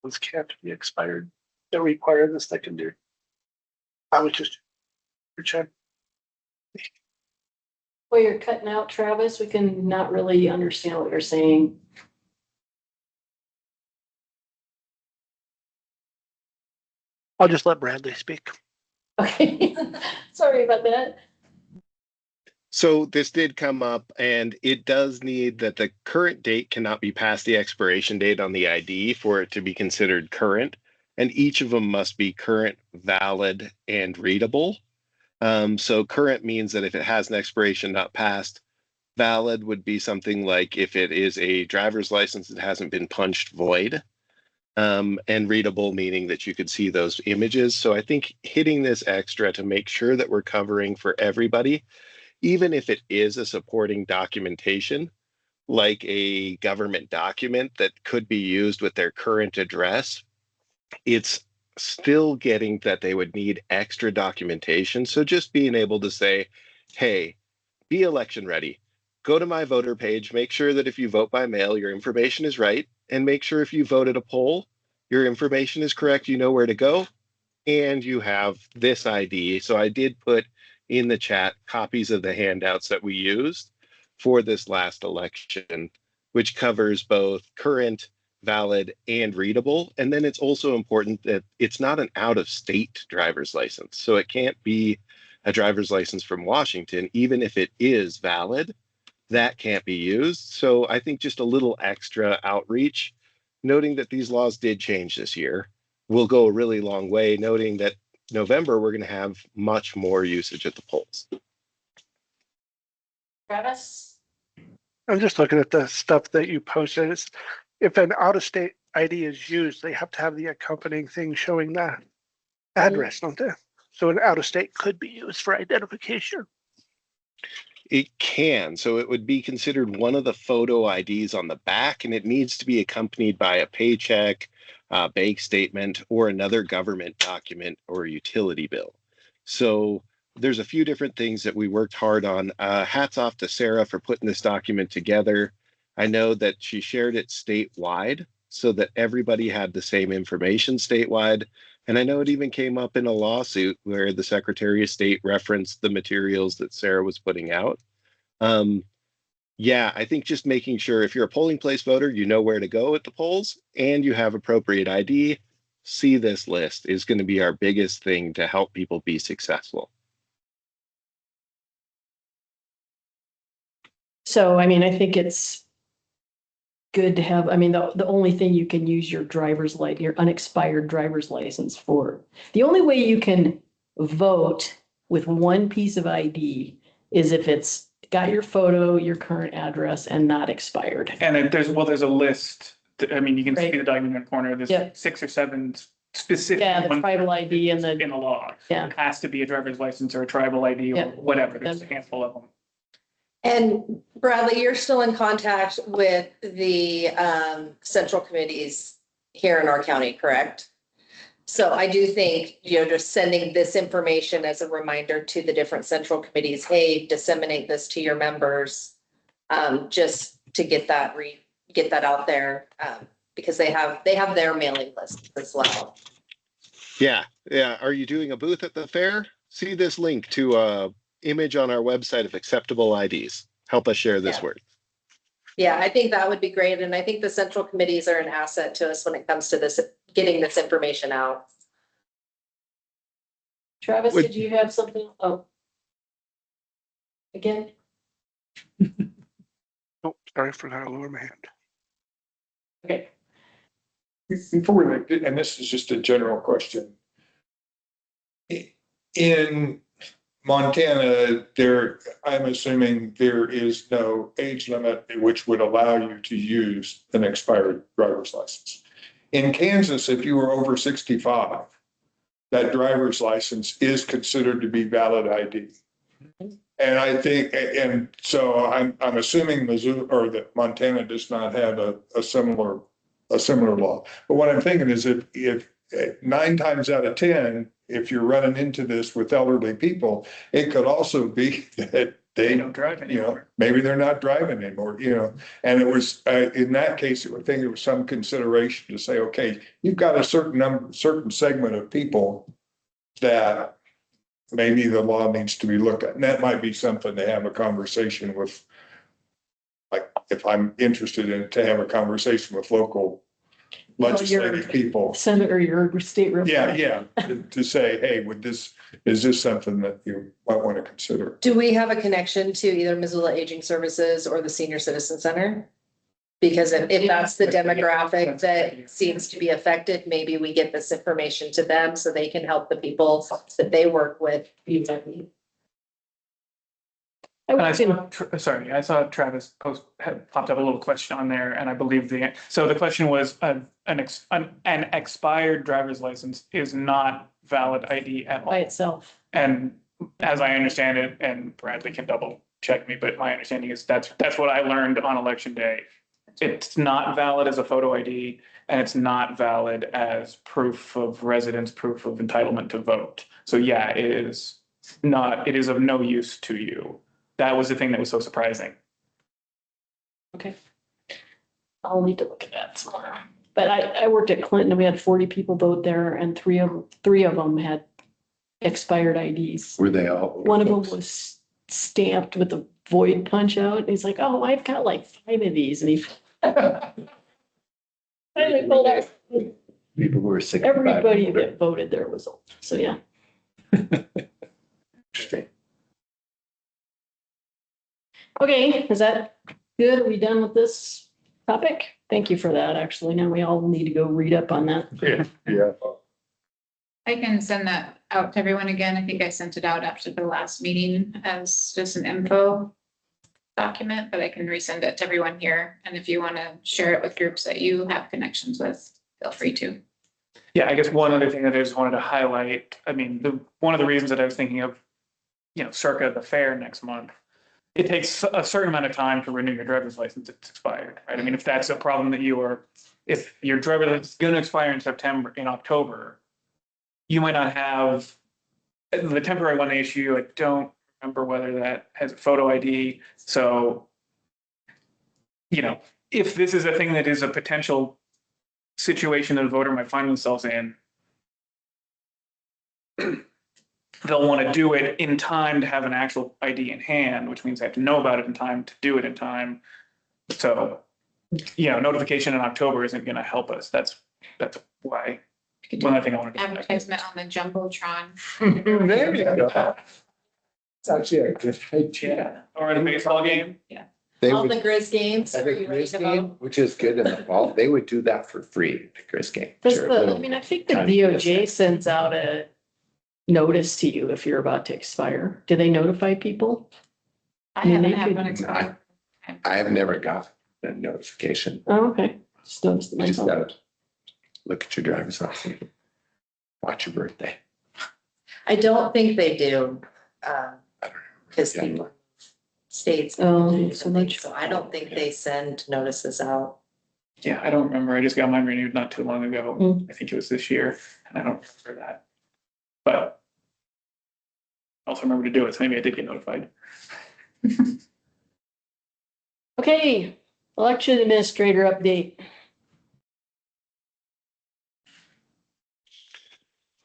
Those can't be expired. They require the secondary. I was just. Check. Well, you're cutting out, Travis. We can not really understand what you're saying. I'll just let Bradley speak. Okay, sorry about that. So this did come up, and it does need that the current date cannot be past the expiration date on the ID for it to be considered current. And each of them must be current, valid, and readable. So current means that if it has an expiration not passed, valid would be something like if it is a driver's license that hasn't been punched void. And readable meaning that you could see those images. So I think hitting this extra to make sure that we're covering for everybody, even if it is a supporting documentation, like a government document that could be used with their current address, it's still getting that they would need extra documentation. So just being able to say, hey, be election ready. Go to my voter page, make sure that if you vote by mail, your information is right, and make sure if you vote at a poll, your information is correct, you know where to go, and you have this ID. So I did put in the chat copies of the handouts that we used for this last election, which covers both current, valid, and readable. And then it's also important that it's not an out-of-state driver's license. So it can't be a driver's license from Washington, even if it is valid, that can't be used. So I think just a little extra outreach, noting that these laws did change this year, will go a really long way, noting that November, we're going to have much more usage at the polls. Travis? I'm just looking at the stuff that you posted. It's, if an out-of-state ID is used, they have to have the accompanying thing showing that address, don't they? So an out-of-state could be used for identification. It can, so it would be considered one of the photo IDs on the back, and it needs to be accompanied by a paycheck, bank statement, or another government document or utility bill. So there's a few different things that we worked hard on. Hats off to Sarah for putting this document together. I know that she shared it statewide so that everybody had the same information statewide. And I know it even came up in a lawsuit where the Secretary of State referenced the materials that Sarah was putting out. Yeah, I think just making sure if you're a polling place voter, you know where to go at the polls and you have appropriate ID, see this list is going to be our biggest thing to help people be successful. So, I mean, I think it's good to have, I mean, the only thing you can use your your unexpired driver's license for, the only way you can vote with one piece of ID is if it's got your photo, your current address, and not expired. And there's a list. I mean, you can see Right. the document in the corner. There's Yep. 6 or 7 specific. Yeah, the ones tribal ID and in the, the law. yeah. It has to be a driver's license or a tribal ID or Yep. whatever. There's a handful of them. And Bradley, you're still in contact with the central committees here in our county, correct? So I do think, just sending this information as a reminder to the different central committees, hey, disseminate this to your members. Just to get that out there, because they have their mailing list as well. Yeah. Are you doing a booth at the fair? See this link to a image on our website of acceptable IDs. Help us share this word. Yeah, I think that would be great. And I think the central committees are an asset to us when it comes to this, getting this information out. Travis, did you have something? Oh. Again? Oh, sorry, I forgot to lower my hand. Okay. Before we, and this is just a general question. In Montana, I'm assuming there is no age limit which would allow you to use an expired driver's license. In Kansas, if you were over 65, that driver's license is considered to be valid ID. And I think, and so I'm assuming Missoula or that Montana does not have a similar law. But what I'm thinking is if 9 times out of 10, if you're running into this with elderly people, it could also be that they don't drive anymore. Maybe they're not driving anymore, and it was, in that case, I think it was some consideration to say, okay, you've got a certain segment of people that maybe the law needs to be looked at. And that might be something to have a conversation with, like, if I'm interested in, to have a conversation with local legislative people. Senator or your state rep. Yeah, to say, hey, is this something that you might want to consider? Do we have a connection to either Missoula Aging Services or the Senior Citizen Center? Because if that's the demographic that seems to be affected, maybe we get this information to them so they can help the people that they work with. And I saw Travis had popped up a little question on there, and I believe the question was an expired driver's license is not valid ID at all By itself. And as I understand it, and Bradley can double check me, but my understanding is that's what I learned on election day. It's not valid as a photo ID, and it's not valid as proof of residence, proof of entitlement to vote. So yeah, it is of no use to you. That was the thing that was so surprising. Okay. I'll need to look at that tomorrow. But I worked at Clinton and we had 40 people vote there and three of them had expired IDs. Were they all? One of them was stamped with a void punch out. And he's like, oh, I've got like 5 of these. And he finally pulled out. People who were sick. Everybody that voted there was old. So yeah. Interesting. Okay, is that good? Are we done with this topic? Thank you for that, actually. Now we all need to go read up on that. Yeah. I can send that out to everyone again. I think I sent it out after the last meeting as just an info. document, but I can resend it to everyone here. And if you want to share it with groups that you have connections with, feel free to. Yeah, I guess one other thing that I just wanted to highlight, I mean, one of the reasons that I was thinking of, circa the fair next month, it takes a certain amount of time to renew your driver's license. It's expired, right? I mean, if that's a problem that if your driver's license is going to expire in October, you might not have the temporary one they issue. I don't remember whether that has a photo ID. So, if this is a thing that is a potential situation that a voter might find themselves in, they'll want to do it in time to have an actual ID in hand, which means they have to know about it in time to do it in time. So, notification in October isn't going to help us. That's why. One other thing I wanted to. Advertisement on the Jumbotron. There you go. It's actually a good idea. Yeah, or at a baseball game. They All would, the Grizz games. at Are the you ready Grizz to game, vote? which is good in the fall, they would do that for free, the Grizz game. Does Sure, the, little I mean, I think the tiny DOJ discount. sends out a notice to you if you're about to expire. Do they notify people? I mean, haven't they had could- one expire. I have never got a notification. Oh, okay. Just noticed it You just myself. gotta look at your driver's license. Watch your birthday. I don't think they do, because Yeah. people, states. Oh, so much. So I don't think they send notices out. Yeah, I don't remember. I just got mine renewed not too long ago. Mm. I think it was this year, and I don't remember that. But I also remember to do it, so maybe I did get notified. Okay, election administrator update.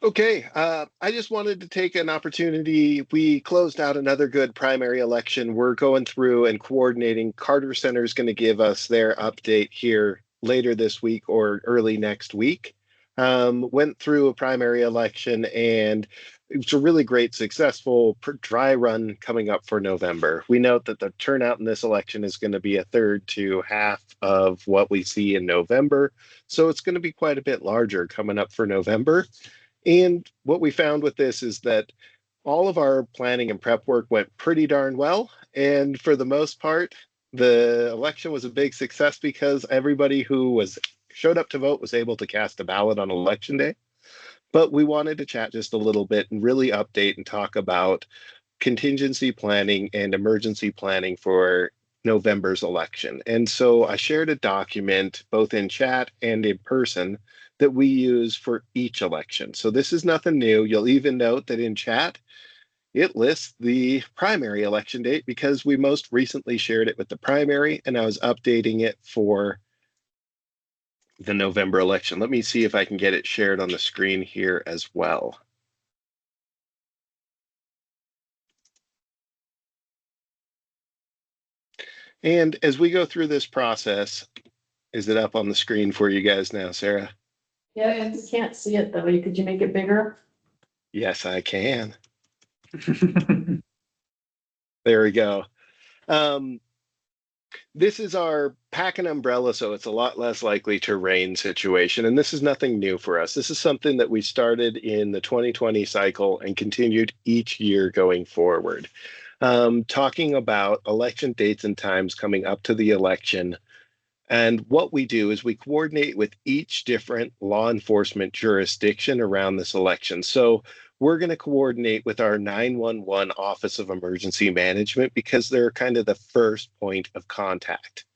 Okay, I just wanted to take an opportunity. We closed out another good primary election. We're going through and coordinating. Carter Center is going to give us their update here later this week or early next week. Went through a primary election and it was a really great, successful dry run coming up for November. We note that the turnout in this election is going to be a third to half of what we see in November. So it's going to be quite a bit larger coming up for November. And what we found with this is that all of our planning and prep work went pretty darn well. And for the most part, the election was a big success because everybody who showed up to vote was able to cast a ballot on election day. But we wanted to chat just a little bit and really update and talk about contingency planning and emergency planning for November's election. And so I shared a document both in chat and in person that we use for each election. So this is nothing new. You'll even note that in chat, it lists the primary election date because we most recently shared it with the primary and I was updating it for the November election. Let me see if I can get it shared on the screen here as well. And as we go through this process, is it up on the screen for you guys now, Sarah? Yeah, you can't see it though. Could you make it bigger? Yes, I can. There we go. This is our pack an umbrella, so it's a lot less likely to rain situation. And this is nothing new for us. This is something that we started in the 2020 cycle and continued each year going forward. Talking about election dates and times coming up to the election. And what we do is we coordinate with each different law enforcement jurisdiction around this election. So we're going to coordinate with our 911 Office of Emergency Management because they're kind of the first point of contact.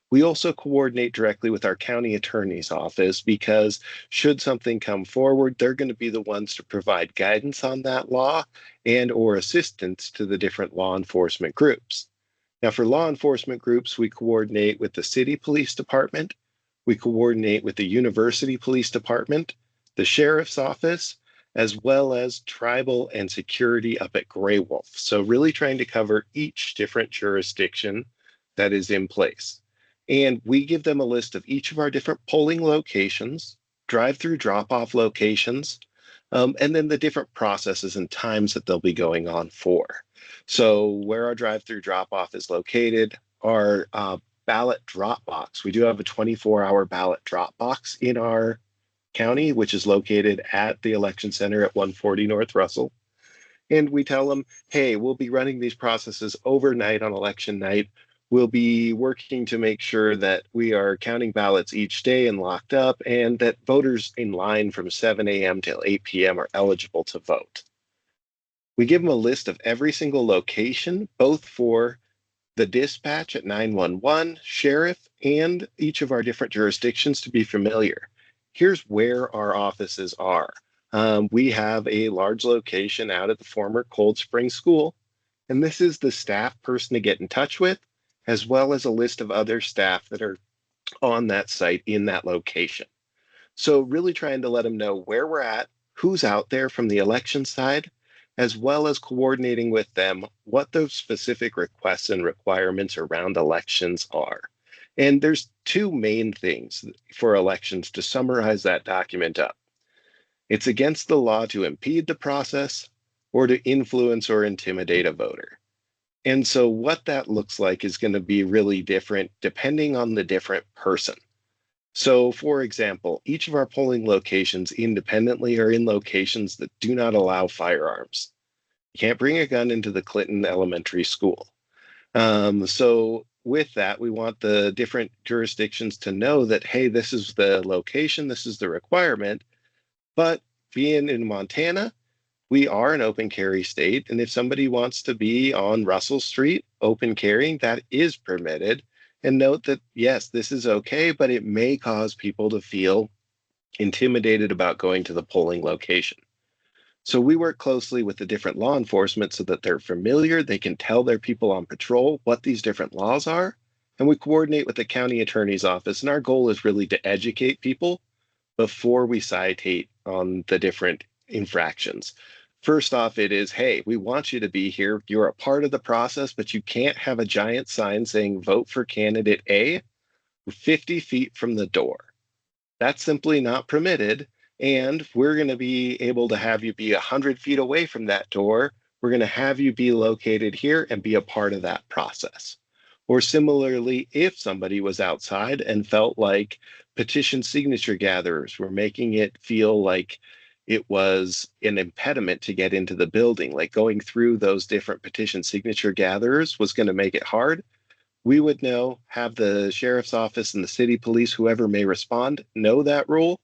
We also coordinate directly with our county attorney's office because should something come forward, they're going to be the ones to provide guidance on that law and or assistance to the different law enforcement groups. Now, for law enforcement groups, we coordinate with the city police department, we coordinate with the university police department, the sheriff's office, as well as tribal and security up at Grey Wolf. So really trying to cover each different jurisdiction that is in place. And we give them a list of each of our different polling locations, drive-through drop-off locations, and then the different processes and times that they'll be going on for. So where our drive-through drop-off is located, our ballot drop box. We do have a 24-hour ballot drop box in our county, which is located at the election center at 140 North Russell. And we tell them, hey, we'll be running these processes overnight on election night. We'll be working to make sure that we are counting ballots each day and locked up, and that voters in line from 7 a.m. till 8 p.m. are eligible to vote. We give them a list of every single location, both for the dispatch at 911, sheriff, and each of our different jurisdictions to be familiar. Here's where our offices are. We have a large location out at the former Cold Spring School, and this is the staff person to get in touch with, as well as a list of other staff that are on that site in that location. So really trying to let them know where we're at, who's out there from the election side, as well as coordinating with them what those specific requests and requirements around elections are. And there's two main things for elections to summarize that document up. It's against the law to impede the process or to influence or intimidate a voter. And so what that looks like is going to be really different depending on the different person. So for example, each of our polling locations independently are in locations that do not allow firearms. You can't bring a gun into the Clinton Elementary School. So with that, we want the different jurisdictions to know that, hey, this is the location, this is the requirement. But being in Montana, we are an open carry state. And if somebody wants to be on Russell Street, open carrying, that is permitted. And note that, yes, this is okay, but it may cause people to feel intimidated about going to the polling location. So we work closely with the different law enforcement so that they're familiar, they can tell their people on patrol what these different laws are, and we coordinate with the county attorney's office. And our goal is really to educate people before we citate on the different infractions. First off, it is, hey, we want you to be here. You're a part of the process, but you can't have a giant sign saying vote for candidate A 50 feet from the door. That's simply not permitted. And we're going to be able to have you be 100 feet away from that door. We're going to have you be located here and be a part of that process. Or similarly, if somebody was outside and felt like petition signature gatherers were making it feel like it was an impediment to get into the building, like going through those different petition signature gatherers was going to make it hard, we would know, have the sheriff's office and the city police, whoever may respond, know that rule,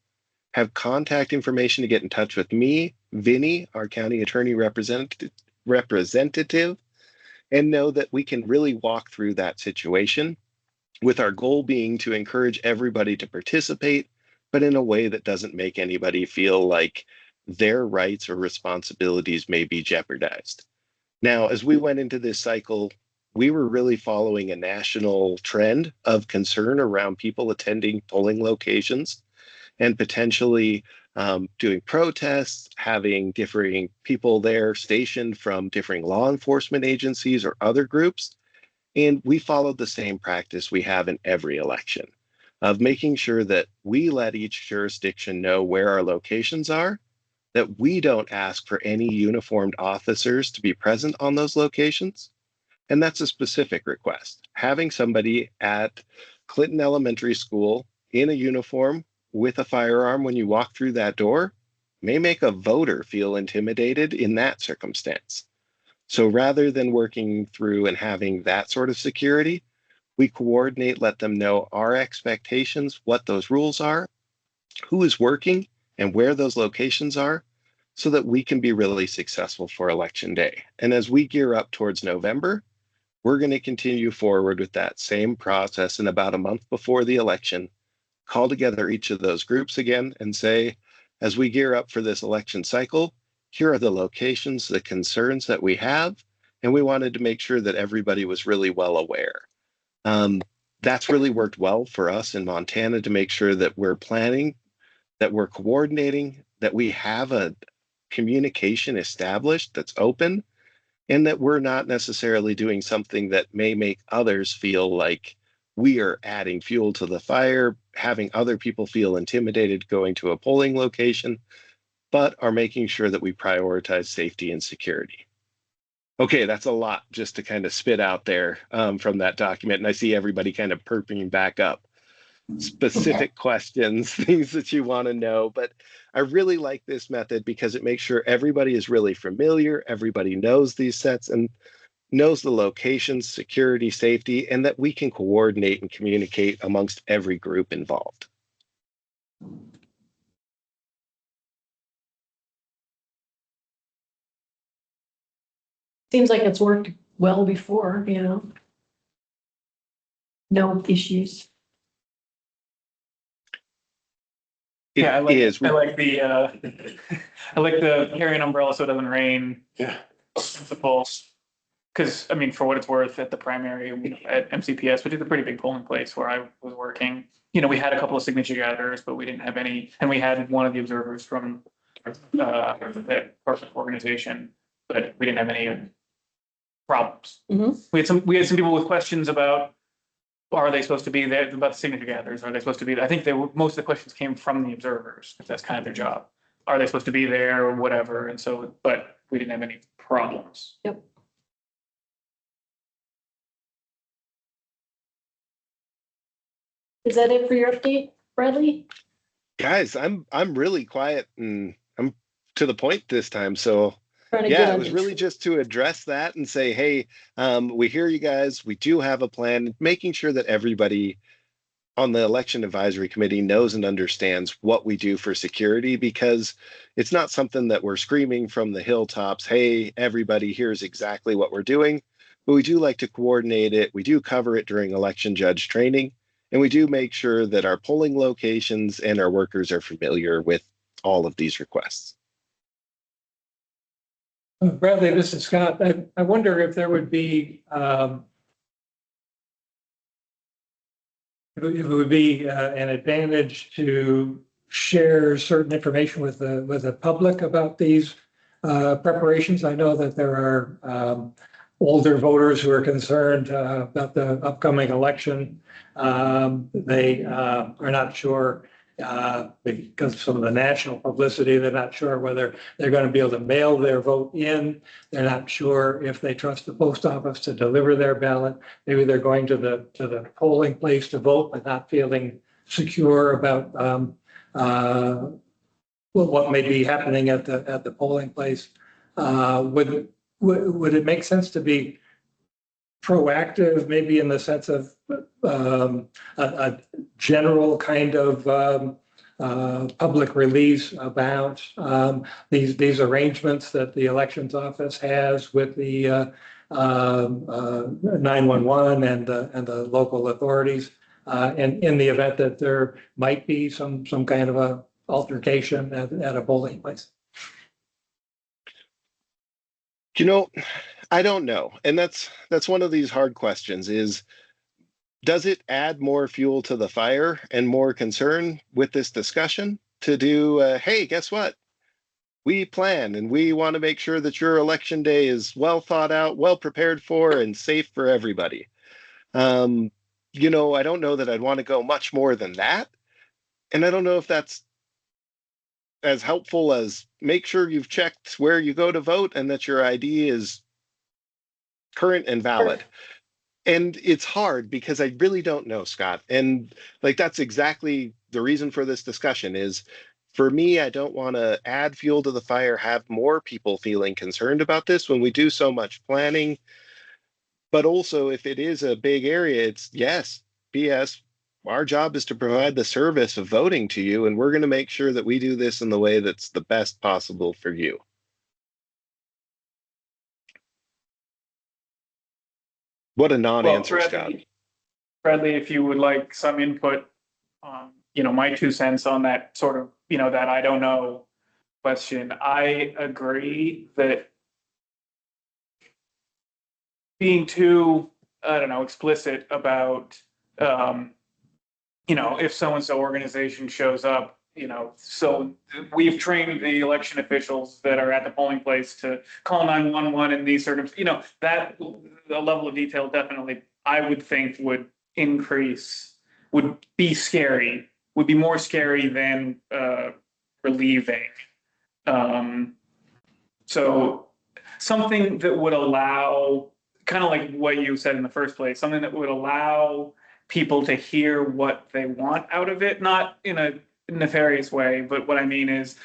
have contact information to get in touch with me, Vinny, our county attorney representative, and know that we can really walk through that situation, with our goal being to encourage everybody to participate, but in a way that doesn't make anybody feel like their rights or responsibilities may be jeopardized. Now, as we went into this cycle, we were really following a national trend of concern around people attending polling locations and potentially doing protests, having differing people there stationed from differing law enforcement agencies or other groups. And we followed the same practice we have in every election of making sure that we let each jurisdiction know where our locations are, that we don't ask for any uniformed officers to be present on those locations. And that's a specific request. Having somebody at Clinton Elementary School in a uniform with a firearm when you walk through that door may make a voter feel intimidated in that circumstance. So rather than working through and having that sort of security, we coordinate, let them know our expectations, what those rules are, who is working, and where those locations are, so that we can be really successful for Election Day. And as we gear up towards November, we're going to continue forward with that same process. And about a month before the election, call together each of those groups again and say, as we gear up for this election cycle, here are the locations, the concerns that we have, and we wanted to make sure that everybody was really well aware. That's really worked well for us in Montana to make sure that we're planning, that we're coordinating, that we have a communication established that's open, and that we're not necessarily doing something that may make others feel like we are adding fuel to the fire, having other people feel intimidated going to a polling location, but are making sure that we prioritize safety and security. Okay, that's a lot just to kind of spit out there from that document. And I see everybody kind of perking back up. Specific questions, things that you want to know. But I really like this method because it makes sure everybody is really familiar, everybody knows these sets. And knows the locations, security, safety, and that we can coordinate and communicate amongst every group involved. Seems like it's worked well before, you know? No issues. Yeah, I like, is. I like the, I like the carry an umbrella so it doesn't rain. Yeah. Principle. Cause I mean, for what it's worth at the primary at MCPS, which is a pretty big polling place where I was working, you know, we had a couple of signature gatherers, but we didn't have any, and we had one of the observers from that perfect organization, but we didn't have any problems. Mhm. We had some people with questions about, are they supposed to be there, about the signature gatherers? Are they supposed to be, I think most of the questions came from the observers, if that's kind of their job. Are they supposed to be there or whatever? And so, but we didn't have any problems. Yep. Is that it for your update, Bradley? Guys, I'm really quiet and I'm to the point this time. So Trying to yeah, get it on was it. really just to address that and say, hey, we hear you guys. We do have a plan, making sure that everybody on the election advisory committee knows and understands what we do for security, because it's not something that we're screaming from the hilltops, hey, everybody, here's exactly what we're doing. But we do like to coordinate it. We do cover it during election judge training. And we do make sure that our polling locations and our workers are familiar with all of these requests. Bradley, this is Scott. I wonder if there would be, if it would be an advantage to share certain information with the public about these preparations. I know that there are older voters who are concerned about the upcoming election. They are not sure because of some of the national publicity, they're not sure whether they're going to be able to mail their vote in. They're not sure if they trust the post office to deliver their ballot. Maybe they're going to the polling place to vote, but not feeling secure about what may be happening at the polling place. Would it make sense to be proactive, maybe in the sense of a general kind of public release about these arrangements that the elections office has with the 911 and the local authorities, and in the event that there might be some kind of a altercation at a polling place? You know, I don't know. And that's one of these hard questions is, does it add more fuel to the fire and more concern with this discussion to do, hey, guess what? We plan and we want to make sure that your election day is well thought out, well prepared for, and safe for everybody. You know, I don't know that I'd want to go much more than that. And I don't know if that's as helpful as make sure you've checked where you go to vote and that your ID is current and valid. And it's hard because I really don't know, Scott. And like, that's exactly the reason for this discussion is, for me, I don't want to add fuel to the fire, have more people feeling concerned about this when we do so much planning. But also, if it is a big area, it's yes, BS. Our job is to provide the service of voting to you, and we're going to make sure that we do this in the way that's the best possible for you. What a non-answer, Scott. Bradley, if you would like some input, you know, my 2 cents on that sort of, you know, that I don't know question. I agree that being too, I don't know, explicit about, you know, if so-and-so organization shows up, you know, so we've trained the election officials that are at the polling place to call 911 in these circumstances, you know, that the level of detail definitely, I would think would increase, would be scary, would be more scary than relieving. So something that would allow, kind of like what you said in the first place, something that would allow people to hear what they want out of it, not in a nefarious way, but what I mean is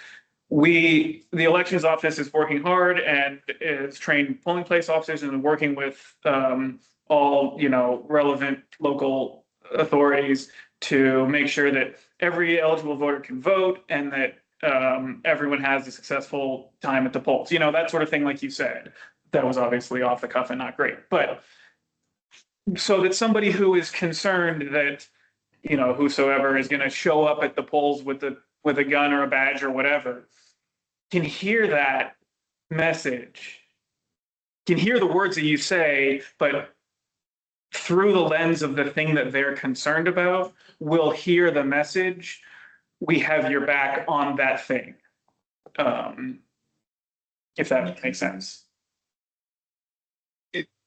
the elections office is working hard and is trained polling place officers and working with all, relevant local authorities to make sure that every eligible voter can vote and that everyone has a successful time at the polls. That sort of thing, like you said, that was obviously off the cuff and not great. But so that somebody who is concerned that, whosoever is going to show up at the polls with a gun or a badge or whatever, can hear that message, can hear the words that you say, but through the lens of the thing that they're concerned about, will hear the message, we have your back on that thing. If that makes sense.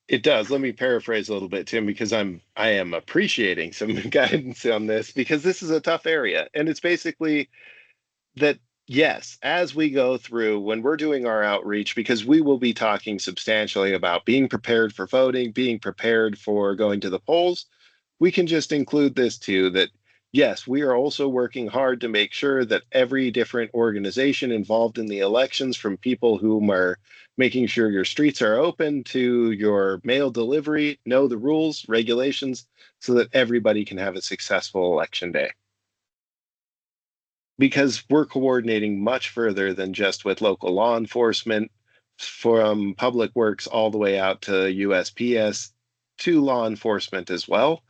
It does. Let me paraphrase a little bit, Tim, because I am appreciating some guidance on this, because this is a tough area. And it's basically that, yes, as we go through, when we're doing our outreach, because we will be talking substantially about being prepared for voting, being prepared for going to the polls, we can just include this too, that yes, we are also working hard to make sure that every different organization involved in the elections, from people who are making sure your streets are open to your mail delivery, know the rules, regulations, so that everybody can have a successful election day. Because we're coordinating much further than just with local law enforcement, from public works all the way out to USPS, to law enforcement as well,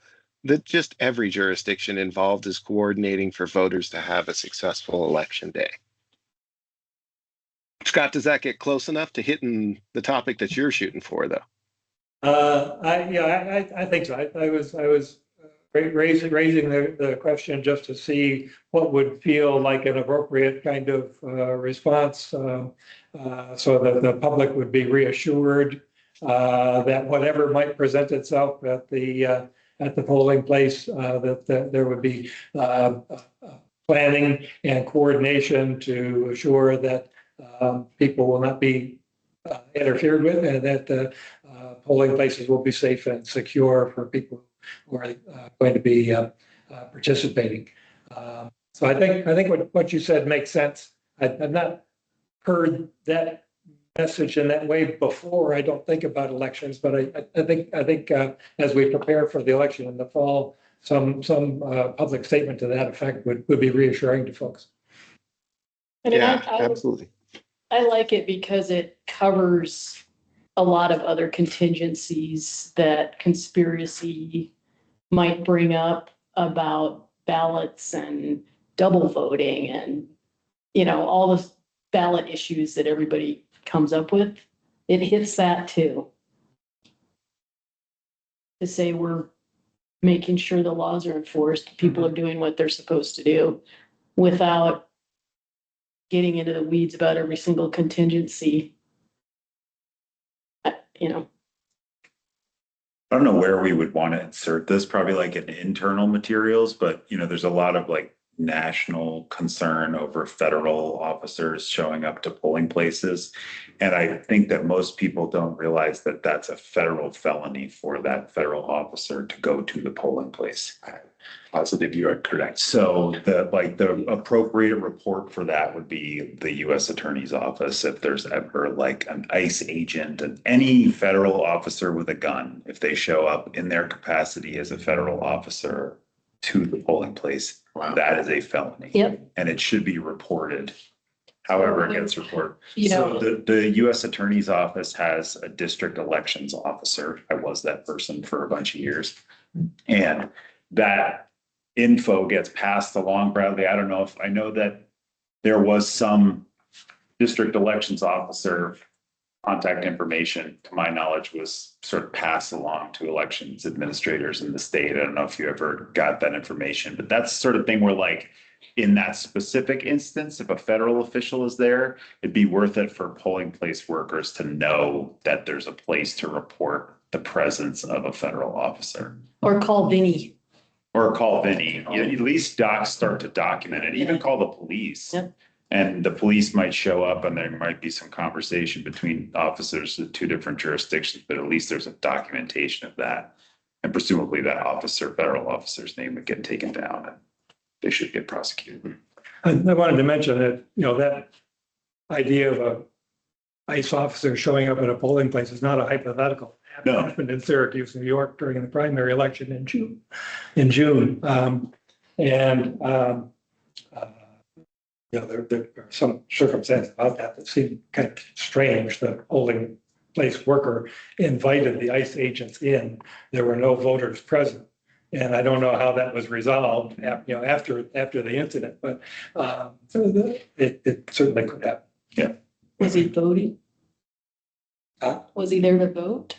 that just every jurisdiction involved is coordinating for voters to have a successful election day. Scott, does that get close enough to hitting the topic that you're shooting for, though? I think so. I was raising the question just to see what would feel like an appropriate kind of response, so that the public would be reassured that whatever might present itself at the polling place, that there would be planning and coordination to assure that people will not be interfered with, and that polling places will be safe and secure for people who are going to be participating. So I think what you said makes sense. I've not heard that message in that way before. I don't think about elections, but I think as we prepare for the election in the fall, some public statement to that effect would be reassuring to folks. I mean, Yeah, I absolutely. I like it because it covers a lot of other contingencies that conspiracy might bring up about ballots and double voting and, all the ballot issues that everybody comes up with. It hits that too. To say we're making sure the laws are enforced, people are doing what they're supposed to do without getting into the weeds about every single contingency. I don't know where we would want to insert this, probably like in internal materials, but there's a lot of like national concern over federal officers showing up to polling places. And I think that most people don't realize that that's a federal felony for that federal officer to go to the polling place. I'm positive you are correct. So the appropriate report for that would be the U.S. Attorney's Office. If there's ever like an ICE agent and any federal officer with a gun, if they show up in their capacity as a federal officer to the polling place, that is a felony. Yep. And it should be reported. However it gets reported. So the U.S. Attorney's Office has a district elections officer. I was that person for a bunch of years. And that info gets passed along broadly. I don't know if I know that there was some district elections officer contact information, to my knowledge, was sort of passed along to elections administrators in the state. I don't know if you ever got that information, but that's the sort of thing where, like, in that specific instance, if a federal official is there, it'd be worth it for polling place workers to know that there's a place to report the presence of a federal officer. Or call Vinny. Or call Vinny. At least start to document it. Even call the police. Yep. And the police might show up and there might be some conversation between officers in two different jurisdictions, but at least there's a documentation of that. And presumably that federal officer's name would get taken down and they should get prosecuted. I wanted to mention that, that idea of a ICE officer showing up at a polling place is not a hypothetical. It No. happened in Syracuse, New York during the primary election in June. There are some circumstances about that seem kind of strange. The polling place worker invited the ICE agents in. There were no voters present. And I don't know how that was resolved, after the incident, but it certainly could happen. Was he voting? Huh? Was he there to vote?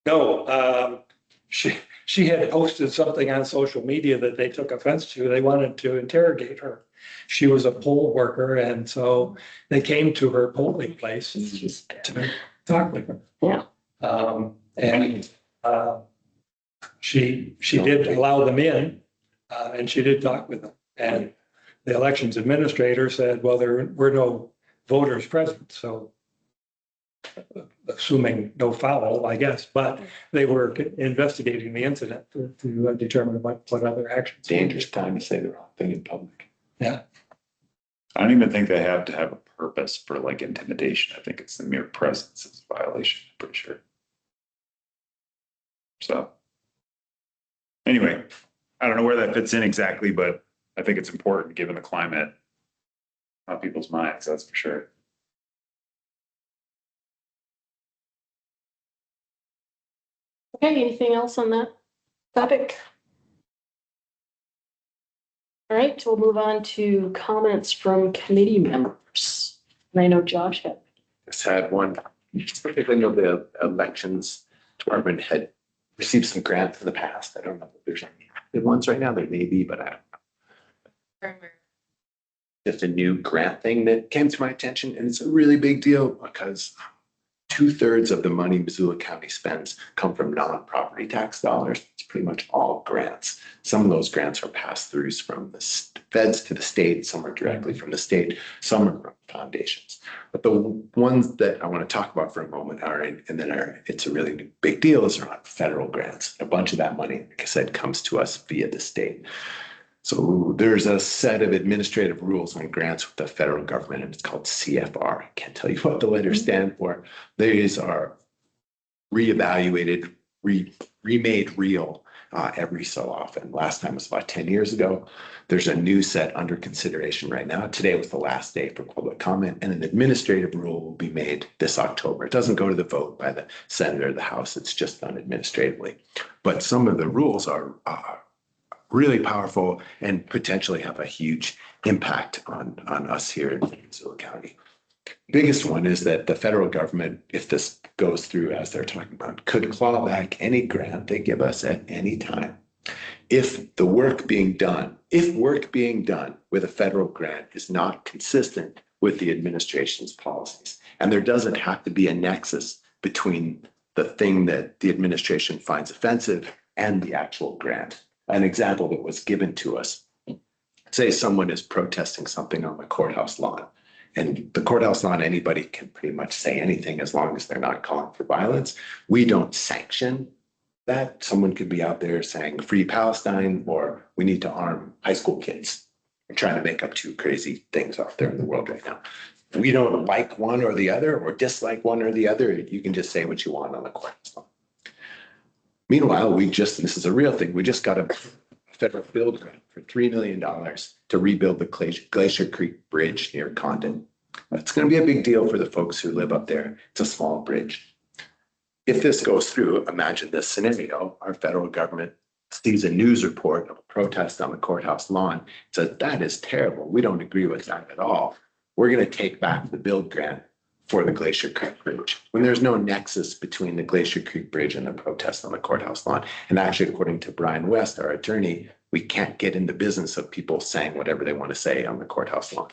No, she had posted something on social media that they took offense to. They wanted to interrogate her. She was a poll worker, and so they came to her polling place to talk with her. Yeah. She did allow them in, and she did talk with them. And the elections administrator said, well, there were no voters present, so assuming no foul, I guess, but they were investigating the incident to determine what other actions. Dangerous time to say the wrong thing in public. Yeah. I don't even think they have to have a purpose for like intimidation. I think it's the mere presence is a violation, I'm pretty sure. So anyway, I don't know where that fits in exactly, but I think it's important given the climate on people's minds, that's for sure. Okay, anything else on that topic? All right, we'll move on to comments from committee members. And I know Josh had. Just had one, particularly know the elections department had received some grants in the past. I don't know if there's any good ones right now. There may be, but I don't know. Just a new grant thing that came to my attention, and it's a really big deal because 2/3 of the money Missoula County spends come from non-property tax dollars. It's pretty much all grants. Some of those grants are pass-throughs from the feds to the state. Some are directly from the state. Some are from foundations. But the ones that I want to talk about for a moment it's a really big deal, is around federal grants. A bunch of that money, like I said, comes to us via the state. So there's a set of administrative rules on grants with the federal government, and it's called CFR. I can't tell you what the letters stand for. These are reevaluated, remade real every so often. Last time was about 10 years ago. There's a new set under consideration right now. Today was the last day for public comment, and an administrative rule will be made this October. It doesn't go to the vote by the Senate or the House. It's just done administratively. But some of the rules are really powerful and potentially have a huge impact on us here in Missoula County. Biggest one is that the federal government, if this goes through as they're talking about, could claw back any grant they give us at any time. If work being done with a federal grant is not consistent with the administration's policies, and there doesn't have to be a nexus between the thing that the administration finds offensive and the actual grant. An example that was given to us, say someone is protesting something on the courthouse lawn, and the courthouse lawn, anybody can pretty much say anything as long as they're not calling for violence. We don't sanction that. Someone could be out there saying free Palestine, or we need to arm high school kids. We're trying to make up two crazy things out there in the world right now. We don't like one or the other or dislike one or the other. You can just say what you want on the courthouse lawn. Meanwhile, this is a real thing. We just got a federal build grant for $3 million to rebuild the Glacier Creek Bridge near Condon. It's going to be a big deal for the folks who live up there. It's a small bridge. If this goes through, imagine this scenario. Our federal government sees a news report of a protest on the courthouse lawn, says, that is terrible. We don't agree with that at all. We're going to take back the build grant for the Glacier Creek Bridge, when there's no nexus between the Glacier Creek Bridge and the protest on the courthouse lawn. And actually, according to Brian West, our attorney, we can't get in the business of people saying whatever they want to say on the courthouse lawn.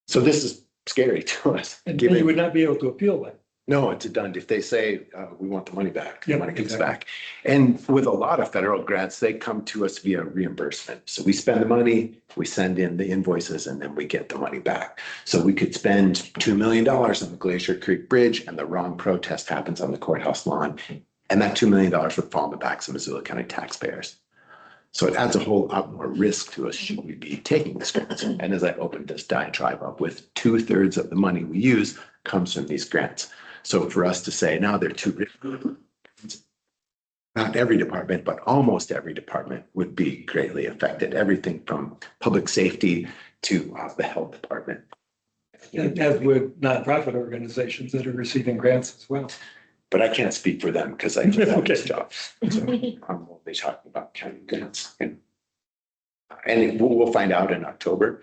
So this is scary to us. And you would not be able to appeal that. No, it's a done. If they say we want the money back, the money comes back. And with a lot of federal grants, they come to us via reimbursement. So we spend the money, we send in the invoices, and then we get the money back. So we could spend $2 million on the Glacier Creek Bridge, and the wrong protest happens on the courthouse lawn, and that $2 million would fall on the backs of Missoula County taxpayers. So it adds a whole lot more risk to us should we be taking this grants. And as I opened this diatribe up with 2/3 of the money we use comes from these grants. So for us to say now they're too rich, not every department, but almost every department would be greatly affected. Everything from public safety to the health department. As with nonprofit organizations that are receiving grants as well. But I can't speak for them because I just have this Okay. job. So I'm only talking about county grants. And we'll find out in October.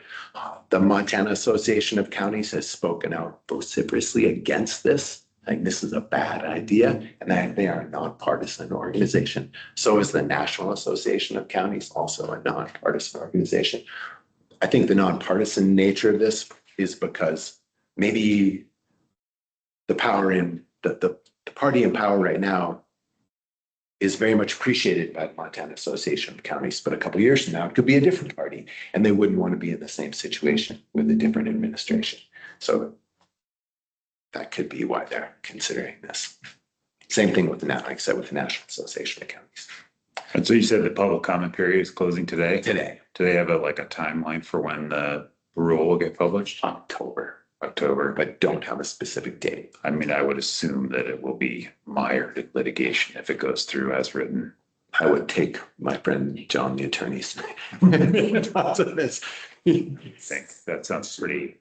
The Montana Association of Counties has spoken out vociferously against this. Like this is a bad idea, and they are a nonpartisan organization. So is the National Association of Counties, also a nonpartisan organization. I think the nonpartisan nature of this is because maybe the power in the party in power right now is very much appreciated by the Montana Association of Counties, but a couple of years from now, it could be a different party, and they wouldn't want to be in the same situation with a different administration. So that could be why they're considering this. Same thing with like I said, with the National Association of Counties. And so you said the public comment period is closing today? Today, Do they have a timeline for when the rule will get published? October, October. but don't have a specific date. I mean, I would assume that it will be mired in litigation if it goes through as written. I would take my friend John, the attorney's thoughts on this. I think that sounds pretty,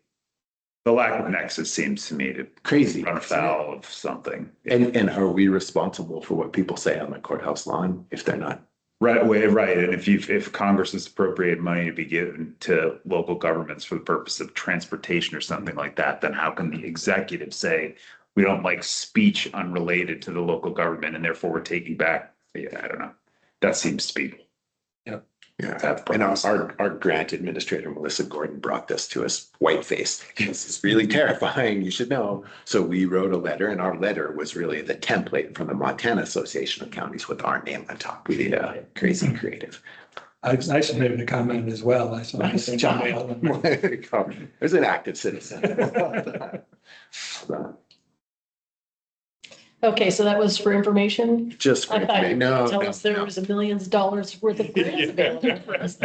the lack of nexus seems to me to Crazy. run afoul of something. And are we responsible for what people say on the courthouse lawn if they're not? Right, right. And if Congress has appropriated money to be given to local governments for the purpose of transportation or something like that, then how can the executive say, we don't like speech unrelated to the local government and therefore we're taking back? Yeah, I don't know. That seems to be. Yeah, and our grant administrator, Melissa Gordon, brought this to us white-faced. This is really terrifying, you should know. So we wrote a letter, and our letter was really the template from the Montana Association of Counties with our name on top. We did crazy creative. I submitted a comment as well. I saw. Nice job. There's an active citizen. Okay, so that was for information. Just for I thought you were no, gonna tell no, us there no. was $millions worth of grants available for us.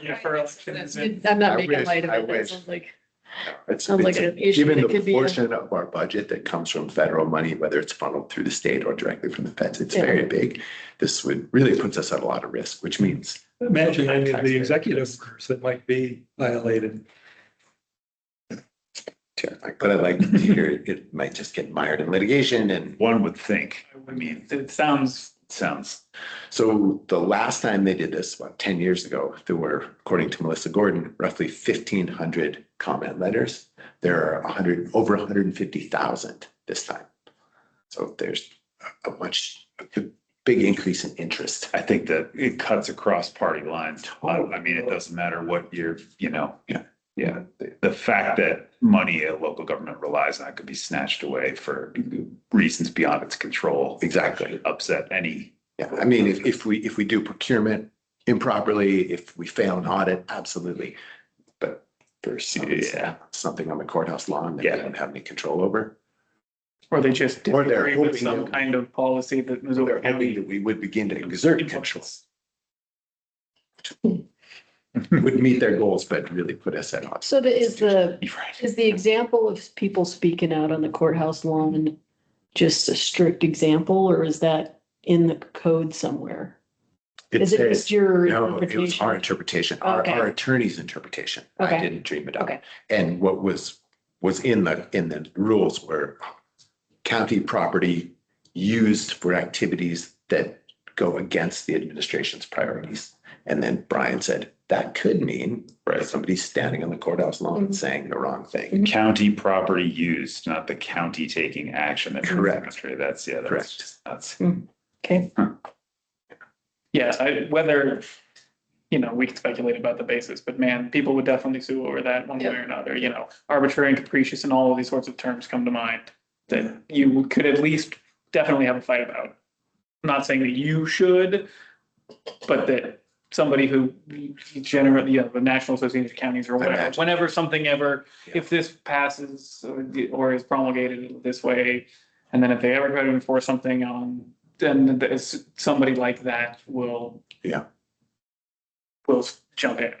Yeah, for elections and- I'm not I making wish- light of I it. That wish. sounds like, It's Sounds like an issue given that the could be a- portion of our budget that comes from federal money, whether it's funneled through the state or directly from the feds, it's Yeah. very big. This would really puts us at a lot of risk, which means Imagine any of the executive orders that might be violated. but I'd like to hear it might just get mired in litigation. And One would think, I mean, It sounds, so the last time they did this, about 10 years ago, there were, according to Melissa Gordon, roughly 1,500 comment letters. There are over 150,000 this time. So there's a big increase in interest. I think that it cuts across party lines. I mean, it doesn't matter what you're, yeah. The fact that money a local government relies on could be snatched away for reasons beyond its control. Exactly. Upset any. Yeah, I mean, if we do procurement improperly, if we fail an audit, absolutely. But for something on the courthouse lawn that we don't have any control over. or they just Or they're disagree with hoping some that- kind of policy that Missoula They're hoping County. that we would begin to exert control. Would meet their goals, but really put us at odds. so is You're right. the example of people speaking out on the courthouse lawn just a strict example, or is that in the code somewhere? Is it just your No, it was our interpretation? interpretation, Okay. our attorney's interpretation. I Okay. didn't dream it up. Okay. And what was in the rules were county property used for activities that go against the administration's priorities. And then Brian said, that could mean somebody's standing on the courthouse lawn and saying the wrong thing. County property used, not the county taking action. Correct. That's Correct. That's. Okay, Yeah, whether, we can speculate about the basis, but man, people would definitely sue over that one way or another, arbitrary and capricious and all of these sorts of terms come to mind that you could at least definitely have a fight about. I'm not saying that you should, but that somebody who generally, the National Association of Counties or whatever, Imagine. whenever something ever, if this passes or is promulgated this way, and then if they ever try to enforce something on, then somebody like that will we'll jump in.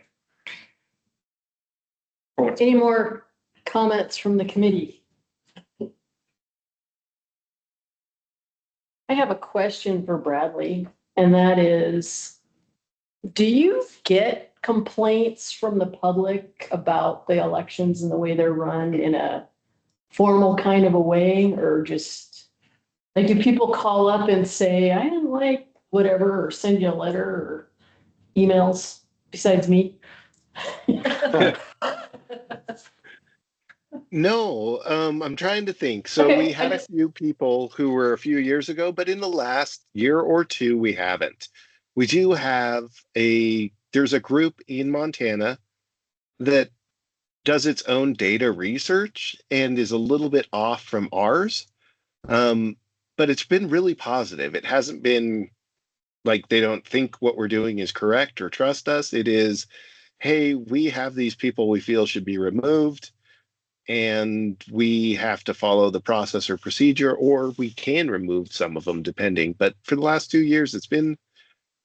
Any more comments from the committee? I have a question for Bradley, and that is, do you get complaints from the public about the elections and the way they're run in a formal kind of a way, or just, like, do people call up and say, I didn't like whatever, or send you a letter or emails besides me? No, I'm trying to think. So Okay, we had I a just- few people who were a few years ago, but in the last year or two, we haven't. We do have there's a group in Montana that does its own data research and is a little bit off from ours. But it's been really positive. It hasn't been like they don't think what we're doing is correct or trust us. It is, hey, we have these people we feel should be removed, and we have to follow the process or procedure, or we can remove some of them depending. But for the last 2 years, it's been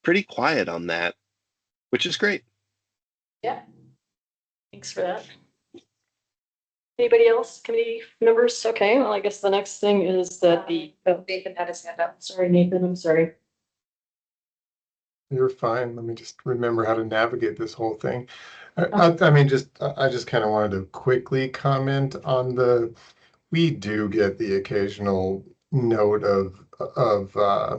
pretty quiet on that, which is great. Yeah. Thanks for that. Anybody else, committee members? Okay, well, I guess the next thing is that Nathan had his hand up. sorry, Nathan, I'm sorry. You're fine. Let me just remember how to navigate this whole thing. I mean, I just kind of wanted to quickly comment on we do get the occasional note of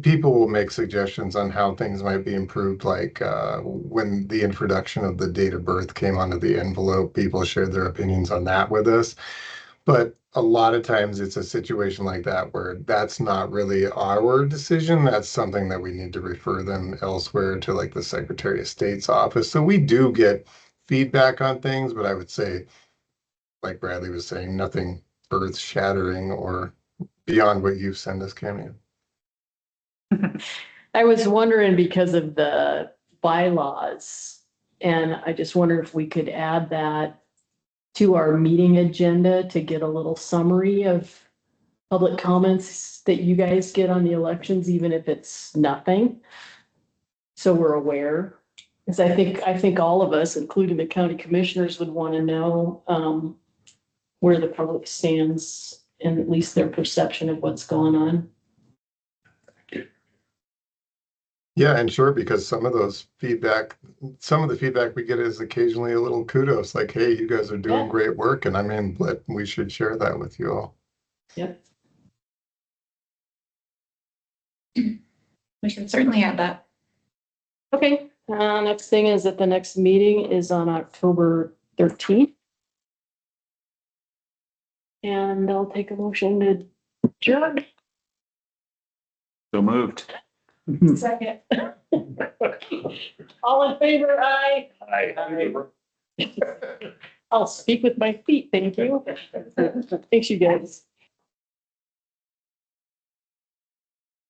people will make suggestions on how things might be improved, like when the introduction of the date of birth came onto the envelope, people shared their opinions on that with us. But a lot of times it's a situation like that where that's not really our decision. That's something that we need to refer them elsewhere to, like the Secretary of State's office. So we do get feedback on things, but I would say, like Bradley was saying, nothing earth shattering or beyond what you've sent us, Cameo. I was wondering because of the bylaws, and I just wonder if we could add that to our meeting agenda to get a little summary of public comments that you guys get on the elections, even if it's nothing. So we're aware, because I think all of us, including the county commissioners, would want to know where the public stands and at least their perception of what's going on. Yeah, and sure, because some of the feedback we get is occasionally a little kudos, like, hey, you guys are doing great work, and I mean, we should share that with you all. Yep. We can certainly add that. Okay, next thing is that the next meeting is on October 13th. And I'll take a motion to adjourn. So moved. Second. All in favor, aye. I'll speak with my feet, thank you. Thanks, you guys.